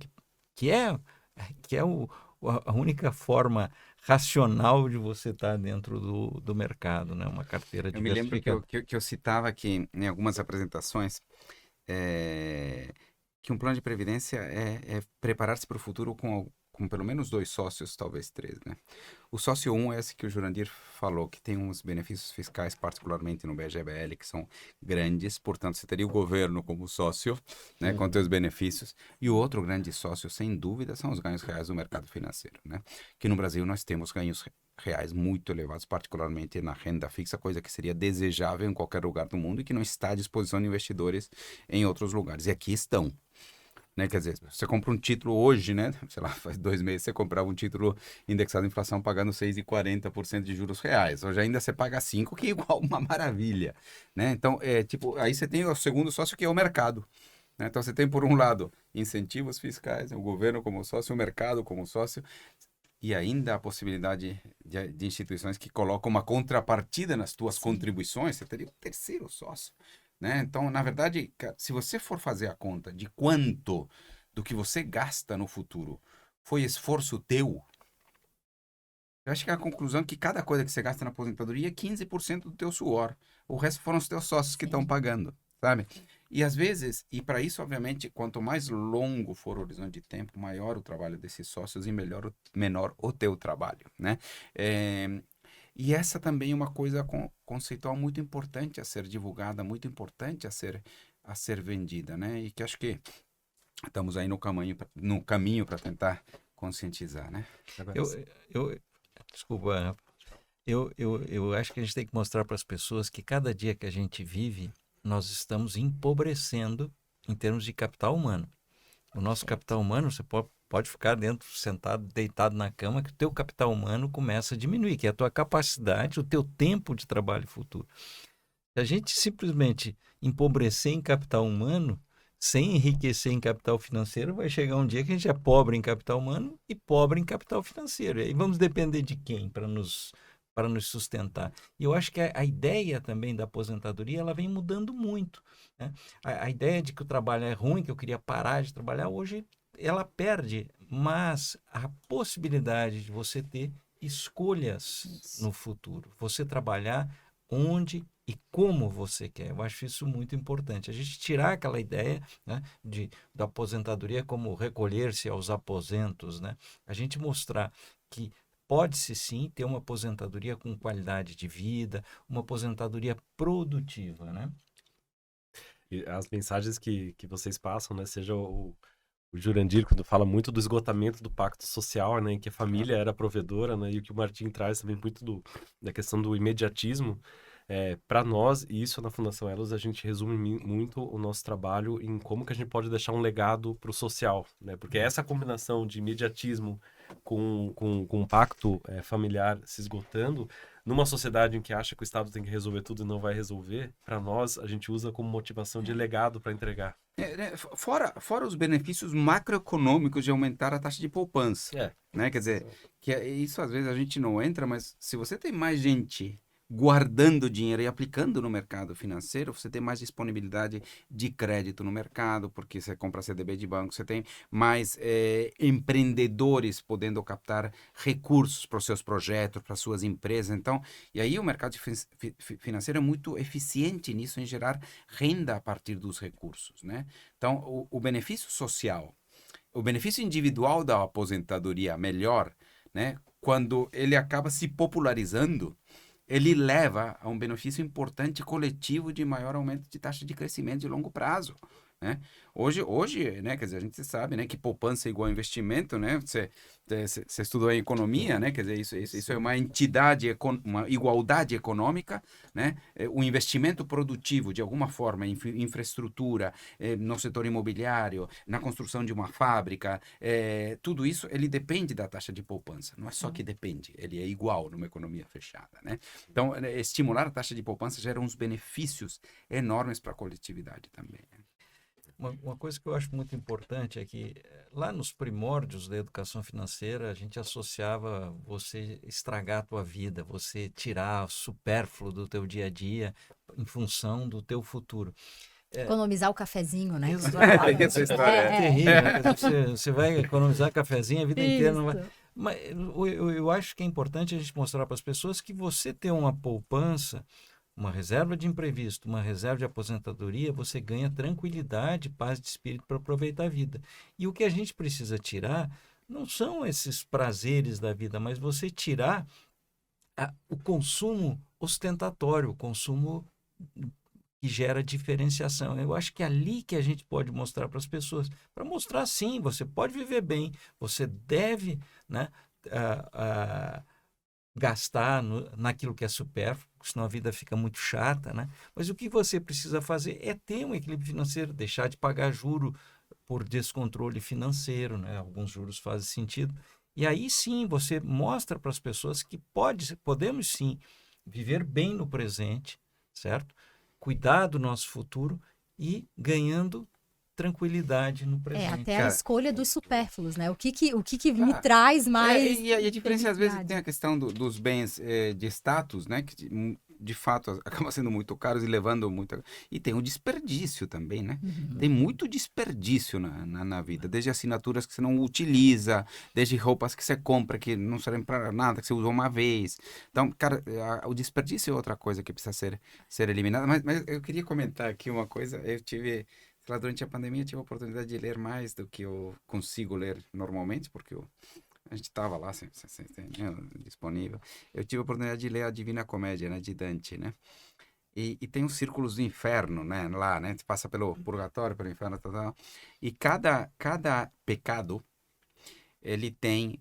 Speaker 3: que é a única forma racional de você estar dentro do mercado, né? Uma carteira diversificada.
Speaker 2: Eu me lembro que eu citava aqui em algumas apresentações que um plano de previdência é preparar-se para o futuro com pelo menos 2 sócios, talvez 3, né? O sócio 1 é esse que o Jurandir falou, que tem uns benefícios fiscais, particularmente no BGBL, que são grandes, portanto, você teria o governo como sócio, né, com seus benefícios, e o outro grande sócio, sem dúvida, são os ganhos reais do mercado financeiro, né? Que no Brasil nós temos ganhos reais muito elevados, particularmente na renda fixa, coisa que seria desejável em qualquer lugar do mundo e que não está à disposição de investidores em outros lugares. E aqui estão. Né? Quer dizer, você compra um título hoje, né? Sei lá, faz 2 meses você comprava um título indexado à inflação pagando 6,40% de juros reais. Hoje ainda você paga 5%, que é igual uma maravilha, né? Então, aí você tem o segundo sócio, que é o mercado. Né? Então, você tem, por um lado, incentivos fiscais, o governo como sócio, o mercado como sócio, e ainda a possibilidade de instituições que colocam uma contrapartida nas tuas contribuições, você teria um terceiro sócio. Né? Então, na verdade, se você for fazer a conta de quanto do que você gasta no futuro foi esforço teu, eu acho que a conclusão é que cada coisa que você gasta na aposentadoria é 15% do teu suor. O resto foram os teus sócios que estão pagando, sabe? E às vezes, e para isso, obviamente, quanto mais longo for o horizonte de tempo, maior o trabalho desses sócios e menor o teu trabalho, né? E essa também é uma coisa conceitual muito importante a ser divulgada, muito importante a ser vendida, né? E que acho que estamos aí no caminho para tentar conscientizar, né?
Speaker 3: Desculpa, Rafa. Eu acho que a gente tem que mostrar para as pessoas que cada dia que a gente vive, nós estamos empobrecendo em termos de capital humano. O nosso capital humano, você pode ficar dentro, sentado, deitado na cama, que o teu capital humano começa a diminuir, que é a tua capacidade, o teu tempo de trabalho futuro. Se a gente simplesmente empobrecer em capital humano, sem enriquecer em capital financeiro, vai chegar um dia que a gente é pobre em capital humano e pobre em capital financeiro. E aí vamos depender de quem para nos sustentar? E eu acho que a ideia também da aposentadoria, ela vem mudando muito, né? A ideia de que o trabalho é ruim, que eu queria parar de trabalhar, hoje ela perde, mas a possibilidade de você ter escolhas no futuro, você trabalhar onde e como você quer. Eu acho isso muito importante. A gente tirar aquela ideia, né, da aposentadoria como recolher-se aos aposentos, né? A gente mostrar que pode-se sim ter uma aposentadoria com qualidade de vida, uma aposentadoria produtiva, né?
Speaker 4: E as mensagens que vocês passam, né? Seja o Jurandir, quando fala muito do esgotamento do pacto social, né? Em que a família era provedora, né? E o que o Martim traz também muito da questão do imediatismo. Para nós, e isso na Fundação Elos, a gente resume muito o nosso trabalho em como que a gente pode deixar um legado para o social, né? Porque essa combinação de imediatismo com um pacto familiar se esgotando, numa sociedade em que acha que o Estado tem que resolver tudo e não vai resolver, para nós, a gente usa como motivação de legado para entregar.
Speaker 2: Fora os benefícios macroeconômicos de aumentar a taxa de poupança, né? Quer dizer, isso às vezes a gente não entra, mas se você tem mais gente guardando dinheiro e aplicando no mercado financeiro, você tem mais disponibilidade de crédito no mercado, porque você compra CDB de banco, você tem mais empreendedores podendo captar recursos para os seus projetos, para as suas empresas. Então, e aí o mercado financeiro é muito eficiente nisso, em gerar renda a partir dos recursos, né? Então, o benefício social, o benefício individual da aposentadoria melhor, né? Quando ele acaba se popularizando, ele leva a um benefício importante coletivo de maior aumento de taxa de crescimento de longo prazo, né? Hoje, né, quer dizer, a gente sabe, né, que poupança é igual a investimento, né? Você estudou em economia, né? Quer dizer, isso é uma entidade, uma igualdade econômica, né? O investimento produtivo, de alguma forma, em infraestrutura, no setor imobiliário, na construção de uma fábrica, tudo isso, ele depende da taxa de poupança. Não é só que depende, ele é igual numa economia fechada, né? Então, estimular a taxa de poupança gera uns benefícios enormes para a coletividade também, né?
Speaker 3: Uma coisa que eu acho muito importante é que lá nos primórdios da educação financeira, a gente associava você estragar a tua vida, você tirar o supérfluo do teu dia a dia em função do teu futuro.
Speaker 1: Economizar o cafezinho, né?
Speaker 3: Exato.
Speaker 2: Essa história
Speaker 3: é terrível. Né? Você vai economizar cafezinho a vida inteira. Não vai... Mas eu acho que é importante a gente mostrar para as pessoas que você ter uma poupança, uma reserva de imprevisto, uma reserva de aposentadoria, você ganha tranquilidade, paz de espírito para aproveitar a vida. E o que a gente precisa tirar não são esses prazeres da vida, mas você tirar o consumo ostentatório, o consumo que gera diferenciação. Eu acho que é ali que a gente pode mostrar para as pessoas, para mostrar sim, você pode viver bem, você deve, né, gastar naquilo que é supérfluo, senão a vida fica muito chata, né? Mas o que você precisa fazer é ter um equilíbrio financeiro, deixar de pagar juro por descontrole financeiro, né? Alguns juros fazem sentido. E aí sim, você mostra para as pessoas que podemos sim viver bem no presente, certo? Cuidar do nosso futuro e ganhando tranquilidade no presente.
Speaker 1: Até a escolha dos supérfluos, né? O que me traz mais...
Speaker 2: E a diferença, às vezes, tem a questão dos bens de status, né? Que de fato, acabam sendo muito caros e levando muito... E tem o desperdício também, né?
Speaker 1: Uhum.
Speaker 2: Tem muito desperdício na vida, desde assinaturas que você não utiliza, desde roupas que você compra que não servem para nada, que você usou uma vez. Então, cara, o desperdício é outra coisa que precisa ser eliminada. Mas eu queria comentar aqui uma coisa. Eu tive, sei lá, durante a pandemia, eu tive a oportunidade de ler mais do que eu consigo ler normalmente, porque a gente estava lá né, disponível. Eu tive a oportunidade de ler a Divina Comédia, né, de Dante, né? E tem os círculos do inferno, né? Lá, né? Você passa pelo purgatório, pelo inferno, tal. E cada pecado, ele tem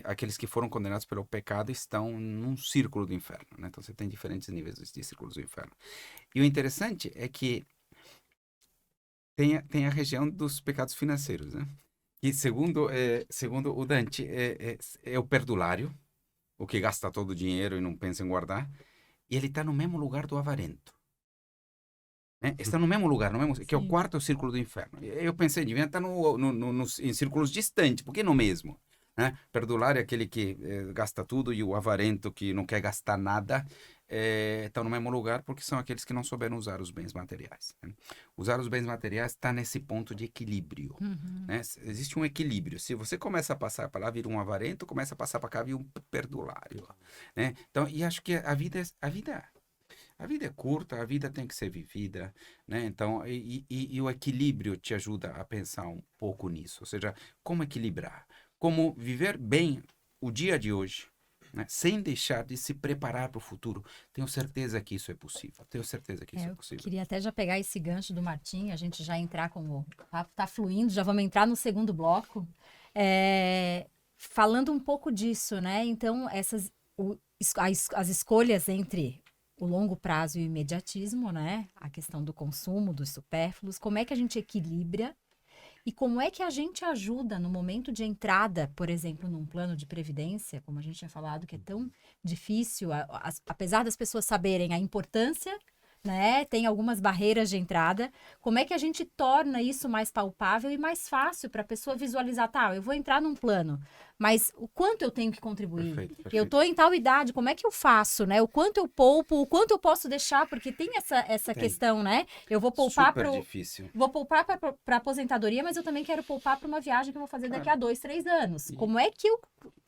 Speaker 2: aqueles que foram condenados pelo pecado estão num círculo do inferno, né? Então você tem diferentes níveis de círculos do inferno. E o interessante é que tem a região dos pecados financeiros, né? E segundo o Dante, é o perdulário, o que gasta todo o dinheiro e não pensa em guardar, e ele está no mesmo lugar do avarento. Né? Está no mesmo lugar, que é o
Speaker 1: Sim.
Speaker 2: quarto círculo do inferno. Eu pensei, devia estar em círculos distantes, por que no mesmo? Né? Perdulário é aquele que gasta tudo e o avarento que não quer gastar nada estão no mesmo lugar porque são aqueles que não souberam usar os bens materiais. Né? Usar os bens materiais está nesse ponto de equilíbrio.
Speaker 1: Uhum.
Speaker 2: Né? Existe um equilíbrio. Se você começa a passar para lá, vira um avarento, começa a passar para cá, vira um perdulário. Né? Então, e acho que a vida é curta, a vida tem que ser vivida, né? Então, e o equilíbrio te ajuda a pensar um pouco nisso. Ou seja, como equilibrar, como viver bem o dia de hoje, né? Sem deixar de se preparar para o futuro. Tenho certeza que isso é possível. Tenho certeza que isso é
Speaker 1: Eu
Speaker 2: possível.
Speaker 1: queria até já pegar esse gancho do Martim, a gente já entrar como... Tá fluindo, já vamos entrar no segundo bloco. Falando um pouco disso, né? Então, as escolhas entre o longo prazo e o imediatismo, né? A questão do consumo, dos supérfluos, como é que a gente equilibra e como é que a gente ajuda no momento de entrada, por exemplo, num plano de previdência, como a gente tinha falado, que é tão difícil, apesar das pessoas saberem a importância, né? Tem algumas barreiras de entrada. Como é que a gente torna isso mais palpável e mais fácil para a pessoa visualizar? Tá, eu vou entrar num plano, mas o quanto eu tenho que contribuir?
Speaker 2: Perfeito.
Speaker 1: Eu estou em tal idade, como é que eu faço, né? O quanto eu poupo, o quanto eu posso deixar, porque tem essa
Speaker 2: Tem.
Speaker 1: questão, né? Eu vou poupar
Speaker 2: Super difícil.
Speaker 1: Vou poupar para aposentadoria, mas eu também quero poupar para uma viagem que eu vou fazer daqui a 2, 3 anos. Como é que eu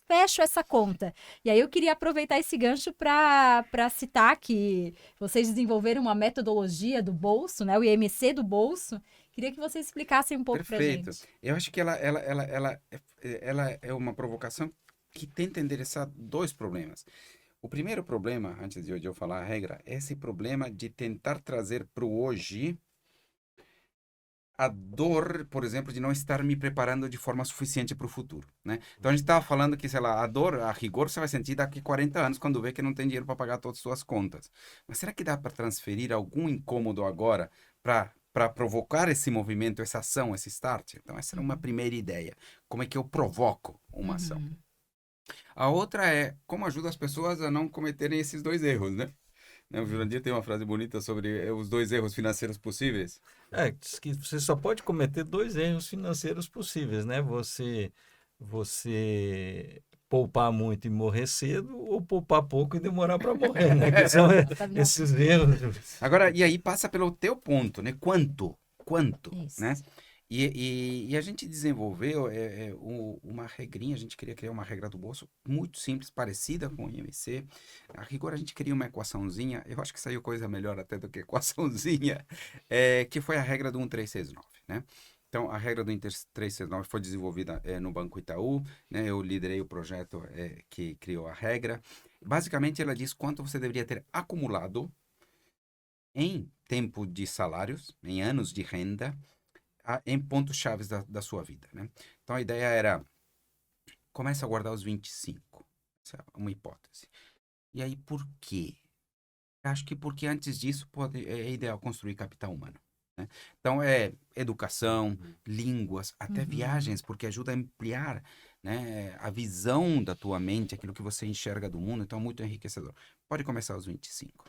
Speaker 1: fecho essa conta? E aí eu queria aproveitar esse gancho para citar que vocês desenvolveram uma metodologia do bolso, né? O IMC do bolso. Queria que vocês explicassem um pouco para
Speaker 2: Perfeito.
Speaker 1: gente.
Speaker 2: Eu acho que ela é uma provocação que tenta endereçar dois problemas. O primeiro problema, antes de eu falar a regra, é esse problema de tentar trazer para o hoje a dor, por exemplo, de não estar me preparando de forma suficiente para o futuro, né? Então a gente estava falando que, sei lá, a dor, a rigor, você vai sentir daqui a 40 anos quando vê que não tem dinheiro para pagar todas as suas contas. Mas será que dá para transferir algum incômodo agora para provocar esse movimento, essa ação, esse start? Então essa era uma primeira ideia. Como é que eu provoco uma ação?
Speaker 1: Uhum.
Speaker 2: A outra é como ajuda as pessoas a não cometerem esses dois erros, né? O Jurandir tem uma frase bonita sobre os dois erros financeiros possíveis.
Speaker 3: Diz que você só pode cometer dois erros financeiros possíveis, né? Você poupar muito e morrer cedo, ou poupar pouco e demorar para morrer, né? Que são esses erros.
Speaker 2: Agora, e aí passa pelo teu ponto, né? Quanto,
Speaker 1: Isso.
Speaker 2: né? E a gente desenvolveu uma regrinha, a gente queria criar uma regra do bolso muito simples, parecida com o IMC. A rigor, a gente queria uma equaçãozinha, eu acho que saiu coisa melhor até do que equaçãozinha, que foi a regra do 1369, né? Então, a regra do 1369 foi desenvolvida no Banco Itaú, né? Eu liderei o projeto que criou a regra. Basicamente, ela diz quanto você deveria ter acumulado em tempo de salários, em anos de renda, em pontos chaves da sua vida, né? Então, a ideia era, começa a guardar os 25. Essa é uma hipótese. E aí, por quê? Acho que porque antes disso é ideal construir capital humano, né? Então, é educação, línguas, até viagens, porque ajuda a ampliar, né, a visão da tua mente, aquilo que você enxerga do mundo. Então, é muito enriquecedor. Pode começar aos 25.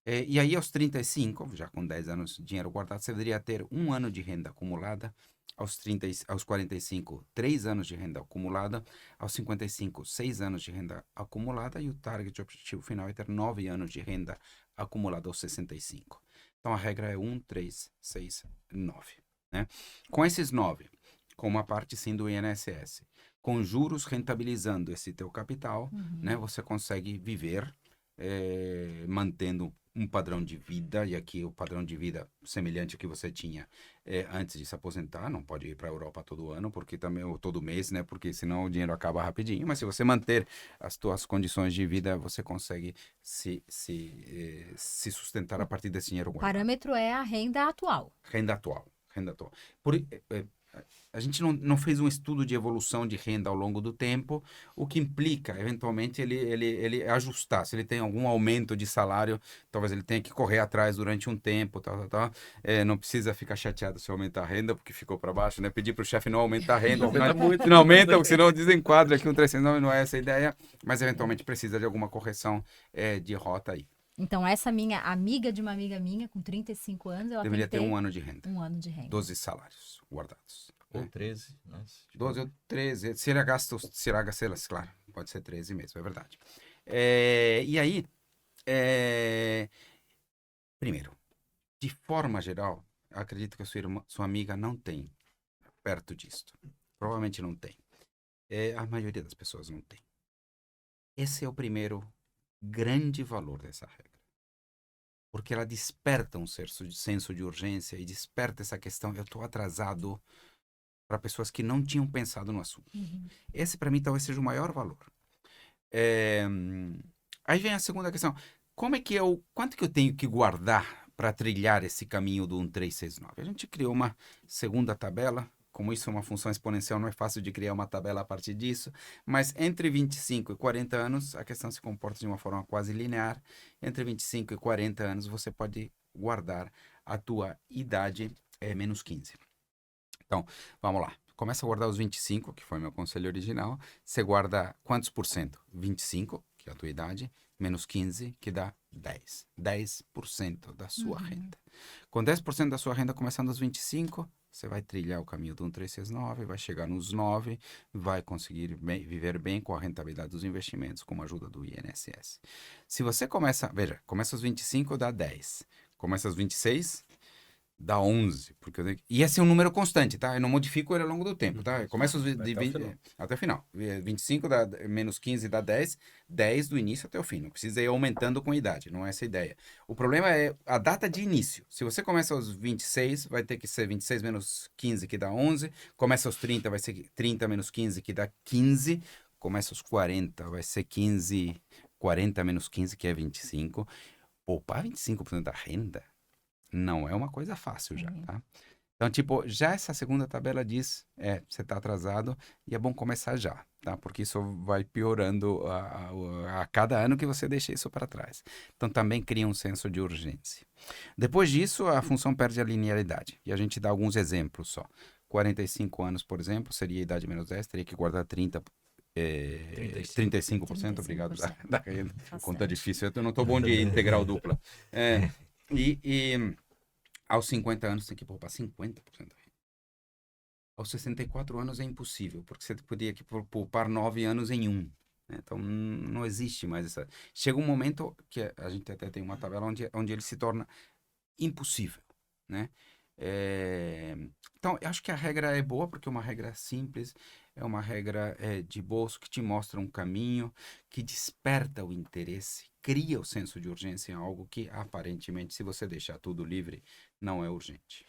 Speaker 2: E aí, aos 35, já com 10 anos de dinheiro guardado, você deveria ter 1 ano de renda acumulada aos 45, 3 anos de renda acumulada, aos 55, 6 anos de renda acumulada, e o target objetivo final é ter 9 anos de renda acumulada aos 65. Então a regra é 1, 3, 6, 9. Né? Com esses 9, com uma parte sim do INSS, com juros rentabilizando esse teu capital, né, você consegue viver mantendo um padrão de vida, e aqui o padrão de vida semelhante ao que você tinha antes de se aposentar. Não pode ir para a Europa todo ano, porque também, ou todo mês, né, porque senão o dinheiro acaba rapidinho, mas se você manter as tuas condições de vida, você consegue se sustentar a partir desse dinheiro
Speaker 1: O
Speaker 2: guardado.
Speaker 1: parâmetro é a renda atual.
Speaker 2: Renda atual. A gente não fez um estudo de evolução de renda ao longo do tempo, o que implica, eventualmente, ele ajustar. Se ele tem algum aumento de salário, talvez ele tenha que correr atrás durante um tempo, não precisa ficar chateado se aumentar a renda, porque ficou para baixo, né? Pedir para o chefe não aumentar a renda, não aumenta, porque senão desenquadra aqui um 309, não é essa a ideia, mas eventualmente precisa de alguma correção de rota aí.
Speaker 1: Então, essa minha amiga de uma amiga minha, com 35 anos, ela
Speaker 2: deveria
Speaker 1: tem
Speaker 2: ter
Speaker 1: que ter
Speaker 2: 1 ano de renda.
Speaker 1: 1 ano de renda.
Speaker 2: 12 salários guardados.
Speaker 3: Ou 13, né?
Speaker 2: 12 ou 13. Se ele gasta, claro, pode ser 13 mesmo, é verdade. E aí, primeiro, de forma geral, eu acredito que a sua amiga não tem perto disto. Provavelmente não tem. A maioria das pessoas não tem. Esse é o primeiro grande valor dessa regra. Porque ela desperta um senso de urgência e desperta essa questão, eu estou atrasado, para pessoas que não tinham pensado no assunto. Esse, para mim, talvez seja o maior valor. Aí vem a segunda questão. Quanto que eu tenho que guardar para trilhar esse caminho do 1369? A gente criou uma segunda tabela. Como isso é uma função exponencial, não é fácil de criar uma tabela a partir disso, mas entre 25 e 40 anos, a questão se comporta de uma forma quase linear. Entre 25 e 40 anos, você pode guardar a tua idade menos 15. Então, vamos lá. Começa a guardar os 25, que foi meu conselho original. Você guarda quantos por cento? 25, que é a tua idade, menos 15, que dá 10. 10% da sua renda. Com 10% da sua renda começando aos 25, você vai trilhar o caminho do 1369, vai chegar nos 9, vai conseguir viver bem com a rentabilidade dos investimentos, com a ajuda do INSS. Se você começa aos 25, dá 10. Começa aos 26, dá 11. E esse é um número constante, tá? Eu não modifico ele ao longo do tempo, tá? Eu começo até o final. 25 dá menos 15 dá 10. 10 do início até o fim. Não precisa ir aumentando com a idade, não é essa a ideia. O problema é a data de início. Se você começa aos 26, vai ter que ser 26 menos 15, que dá 11. Começa aos 30, vai ser 30 menos 15, que dá 15. Começa aos 40, vai ser 15. 40 menos 15, que é 25. Poupar 25% da renda não é uma coisa fácil já, tá? Então, já essa segunda tabela diz, você está atrasado e é bom começar já, tá? Porque isso vai piorando a cada ano que você deixa isso para trás. Então, também cria um senso de urgência. Depois disso, a função perde a linearidade. E a gente dá alguns exemplos só. 45 anos, por exemplo, seria a idade menos 10, teria que guardar 35%, obrigado, da renda. Conta difícil, eu não estou bom de integral dupla. E aos 50 anos tem que poupar 50% da renda. Aos 64 anos é impossível, porque você poderia poupar 9 anos em 1. Né? Então, não existe mais essa... Chega um momento que a gente até tem uma tabela onde ele se torna impossível, né? Então, eu acho que a regra é boa, porque é uma regra simples, é uma regra de bolso que te mostra um caminho, que desperta o interesse, cria o senso de urgência em algo que, aparentemente, se você deixar tudo livre, não é urgente.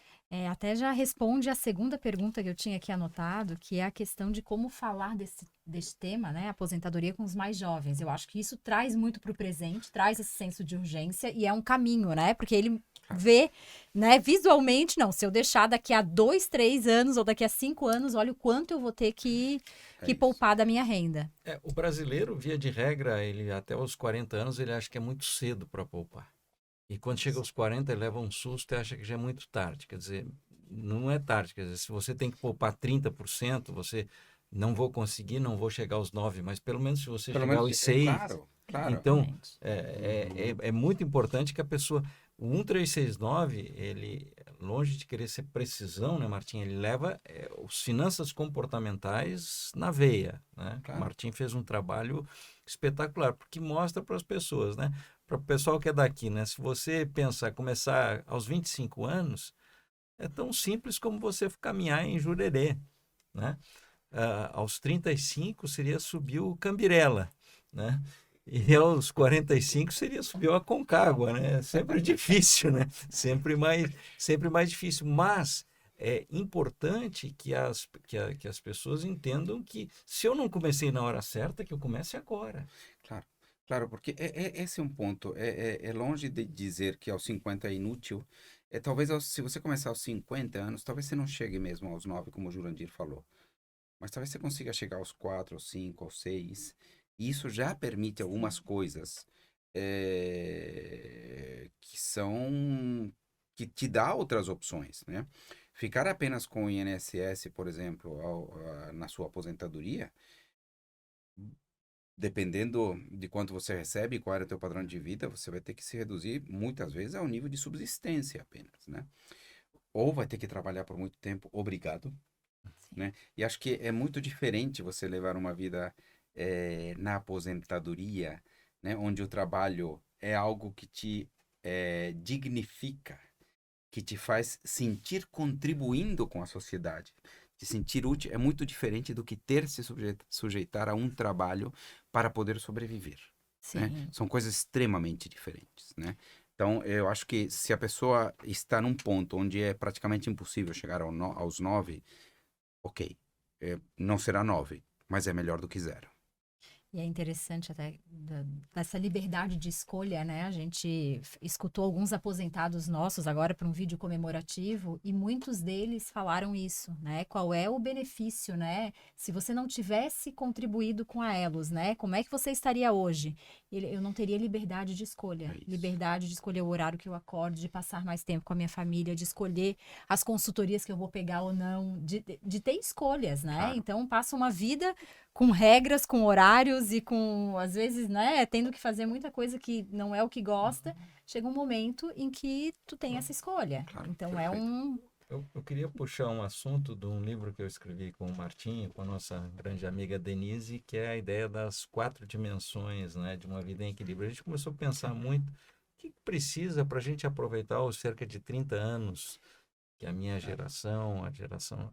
Speaker 1: Até já responde a segunda pergunta que eu tinha aqui anotado, que é a questão de como falar desse tema, né? Aposentadoria com os mais jovens. Eu acho que isso traz muito para o presente, traz esse senso de urgência e é um caminho, né? Porque ele vê, né, visualmente, não, se eu deixar daqui a 2, 3 anos ou daqui a 5 anos, olha o quanto eu vou ter que poupar da minha renda.
Speaker 3: O brasileiro, via de regra, ele até os 40 anos, ele acha que é muito cedo para poupar. E quando chega aos 40, ele leva um susto e acha que já é muito tarde. Quer dizer, não é tarde. Quer dizer, se você tem que poupar 30%, você não vou conseguir, não vou chegar aos 9%, mas pelo menos se você chegar aos 6%.
Speaker 2: Claro.
Speaker 3: Então, é muito importante que a pessoa O 1369, ele, longe de querer ser precisão, né, Martim? Ele leva as finanças comportamentais na veia, né?
Speaker 2: Claro.
Speaker 3: O Martim fez um trabalho espetacular, porque mostra para as pessoas, né? Para o pessoal que é daqui, né? Se você pensar, começar aos 25 anos, é tão simples como você caminhar em Jurerê, né? Aos 35 seria subir o Cambirela, né? E aos 45 seria subir o Aconcagua, né? Sempre difícil, né? Sempre mais difícil. Mas é importante que as pessoas entendam que se eu não comecei na hora certa, que eu comece agora.
Speaker 2: Claro, claro, porque esse é um ponto. É longe de dizer que aos 50 é inútil. Talvez se você começar aos 50 anos, talvez você não chegue mesmo aos 9, como o Jurandir falou. Mas talvez você consiga chegar aos 4, aos 5, aos 6. E isso já permite algumas coisas que são... que te dá outras opções, né? Ficar apenas com o INSS, por exemplo, na sua aposentadoria, dependendo de quanto você recebe e qual era o teu padrão de vida, você vai ter que se reduzir muitas vezes ao nível de subsistência apenas, né? Ou vai ter que trabalhar por muito tempo, obrigado, né? E acho que é muito diferente você levar uma vida na aposentadoria, né? Onde o trabalho é algo que te dignifica, que te faz sentir contribuindo com a sociedade, te sentir útil, é muito diferente do que ter se sujeitar a um trabalho para poder sobreviver, né?
Speaker 1: Sim.
Speaker 2: São coisas extremamente diferentes, né? Então, eu acho que se a pessoa está num ponto onde é praticamente impossível chegar aos 9, ok, não será 9, mas é melhor do que 0.
Speaker 1: E é interessante até dessa liberdade de escolha, né? A gente escutou alguns aposentados nossos agora para um vídeo comemorativo e muitos deles falaram isso, né? Qual é o benefício, né? Se você não tivesse contribuído com a Elos, né? Como é que você estaria hoje? Eu não teria liberdade de escolha.
Speaker 2: É isso.
Speaker 1: Liberdade de escolher o horário que eu acordo, de passar mais tempo com a minha família, de escolher as consultorias que eu vou pegar ou não, de ter escolhas, né?
Speaker 2: Claro.
Speaker 1: Então, passa uma vida com regras, com horários e com, às vezes, né, tendo que fazer muita coisa que não é o que gosta, chega um momento em que tu tem essa escolha.
Speaker 2: Claro,
Speaker 1: Então
Speaker 2: perfeito.
Speaker 3: Eu queria puxar um assunto de um livro que eu escrevi com o Martim, com a nossa grande amiga Denise, que é a ideia das 4 dimensões, né, de uma vida em equilíbrio. A gente começou a pensar muito o que precisa para a gente aproveitar os cerca de 30 anos que a minha geração, a geração...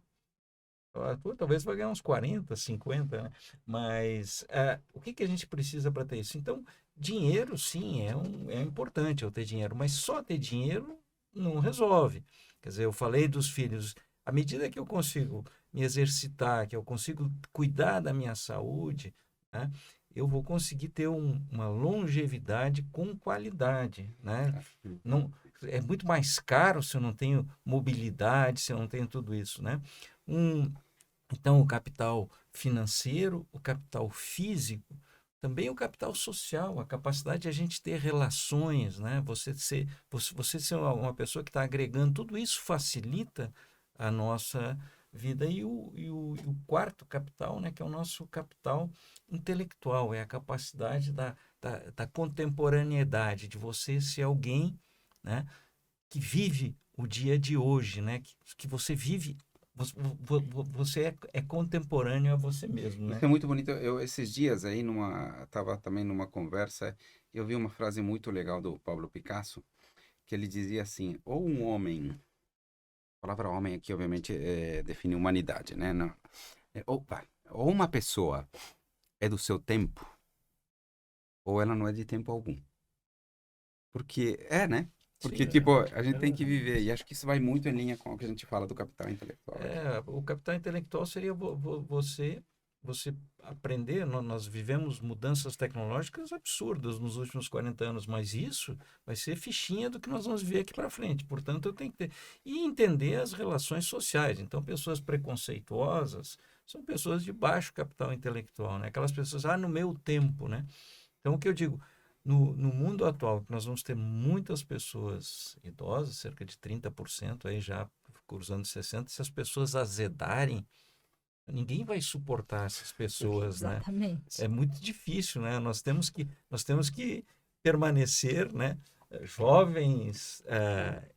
Speaker 3: Tu talvez vai ganhar uns 40, 50, né? Mas o que a gente precisa para ter isso? Então, dinheiro, sim, é importante eu ter dinheiro, mas só ter dinheiro não resolve. Quer dizer, eu falei dos filhos, à medida que eu consigo me exercitar, que eu consigo cuidar da minha saúde, né? Eu vou conseguir ter uma longevidade com qualidade, né? Não, é muito mais caro se eu não tenho mobilidade, se eu não tenho tudo isso, né? Então, o capital financeiro, o capital físico, também o capital social, a capacidade de a gente ter relações, né? Você ser uma pessoa que está agregando, tudo isso facilita a nossa vida. E o quarto capital, né? Que é o nosso capital intelectual, é a capacidade da contemporaneidade, de você ser alguém, né? Que vive o dia de hoje, né? Que você vive... Você é contemporâneo a você mesmo, né?
Speaker 2: Isso é muito bonito. Eu, esses dias aí, estava também numa conversa, eu vi uma frase muito legal do Pablo Picasso, que ele dizia assim, ou um homem, a palavra homem aqui, obviamente, define humanidade, né? Não, ou uma pessoa é do seu tempo, ou ela não é de tempo algum. Porque, né? Porque,
Speaker 3: Sim,
Speaker 2: tipo, a gente tem que viver, e acho que isso vai muito em linha com o que a gente fala do capital intelectual aqui.
Speaker 3: o capital intelectual seria você aprender. Nós vivemos mudanças tecnológicas absurdas nos últimos 40 anos, mas isso vai ser fichinha do que nós vamos viver aqui para frente. Portanto, eu tenho que ter. E entender as relações sociais. Então, pessoas preconceituosas são pessoas de baixo capital intelectual, né? Aquelas pessoas, no meu tempo, né? Então, o que eu digo, no mundo atual, que nós vamos ter muitas pessoas idosas, cerca de 30% aí já cruzando 60%, se as pessoas azedarem, ninguém vai suportar essas pessoas, né?
Speaker 1: Exatamente.
Speaker 3: É muito difícil, né? Nós temos que permanecer, né? jovens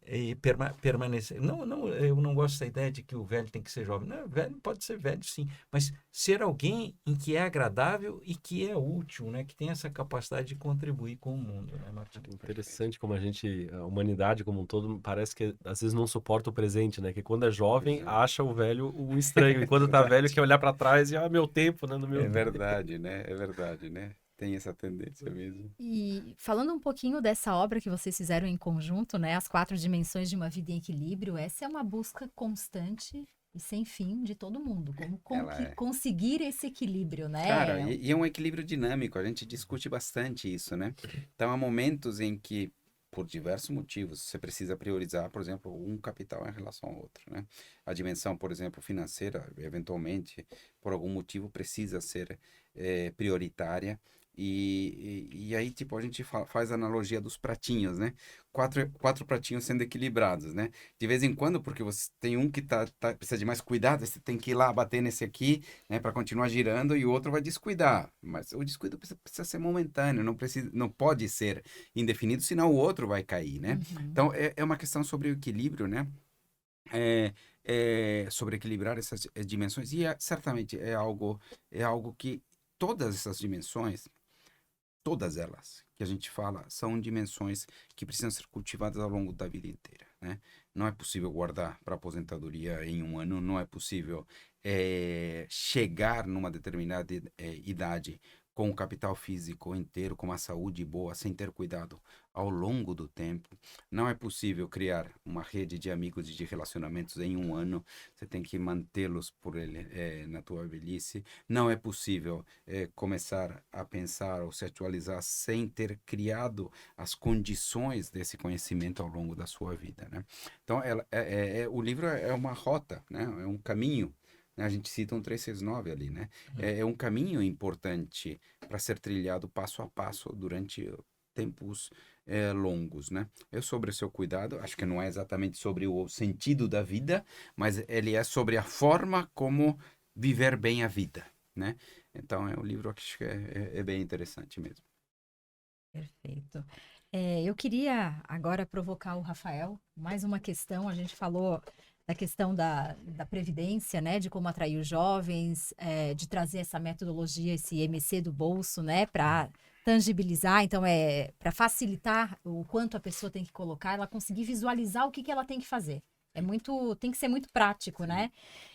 Speaker 3: e permanecer. Não, eu não gosto da ideia de que o velho tem que ser jovem. Não, o velho pode ser velho, sim, mas ser alguém em que é agradável e que é útil, né? Que tem essa capacidade de contribuir com o mundo, né, Martim?
Speaker 4: Interessante como a humanidade como um todo, parece que às vezes não suporta o presente, né? Que quando é jovem,
Speaker 2: Exato.
Speaker 4: acha o velho o estranho. E quando tá velho, quer olhar para trás e, meu tempo, né? No meu
Speaker 2: É verdade, né? É verdade, né? Tem essa tendência mesmo.
Speaker 1: E falando um pouquinho dessa obra que vocês fizeram em conjunto, né? As 4 dimensões de uma vida em equilíbrio, essa é uma busca constante e sem fim de todo mundo. Como
Speaker 2: Ela é.
Speaker 1: conseguir esse equilíbrio,
Speaker 2: Cara,
Speaker 1: né?
Speaker 2: e é um equilíbrio dinâmico, a gente discute bastante isso, né? Então, há momentos em que, por diversos motivos, você precisa priorizar, por exemplo, um capital em relação ao outro, né? A dimensão, por exemplo, financeira, eventualmente, por algum motivo, precisa ser prioritária. E aí, tipo, a gente faz a analogia dos pratinhos, né? Quatro pratinhos sendo equilibrados, né? De vez em quando, porque você tem um que precisa de mais cuidado, você tem que ir lá bater nesse aqui, né, para continuar girando e o outro vai descuidar. Mas o descuido precisa ser momentâneo, não pode ser indefinido, senão o outro vai cair, né?
Speaker 1: Uhum.
Speaker 2: Então é uma questão sobre o equilíbrio, né? Sobre equilibrar essas dimensões e certamente é algo que todas essas dimensões, todas elas que a gente fala, são dimensões que precisam ser cultivadas ao longo da vida inteira, né? Não é possível guardar para aposentadoria em um ano, não é possível chegar numa determinada idade com o capital físico inteiro, com uma saúde boa, sem ter cuidado ao longo do tempo. Não é possível criar uma rede de amigos e de relacionamentos em um ano. Você tem que mantê-los na tua velhice. Não é possível começar a pensar ou se atualizar sem ter criado as condições desse conhecimento ao longo da sua vida, né? Então, o livro é uma rota, né? É um caminho, né? A gente cita um 369 ali, né? É um caminho importante para ser trilhado passo a passo durante tempos longos, né? Eu sobre o seu cuidado, acho que não é exatamente sobre o sentido da vida, mas ele é sobre a forma como viver bem a vida, né? Então é um livro que acho que é bem interessante mesmo.
Speaker 1: Perfeito. Eu queria agora provocar o Rafael. Mais uma questão, a gente falou da questão da previdência, né? De como atrair os jovens, de trazer essa metodologia, esse MC do bolso, né? Para tangibilizar, então para facilitar o quanto a pessoa tem que colocar, ela conseguir visualizar o que ela tem que fazer. Tem que ser muito prático, né?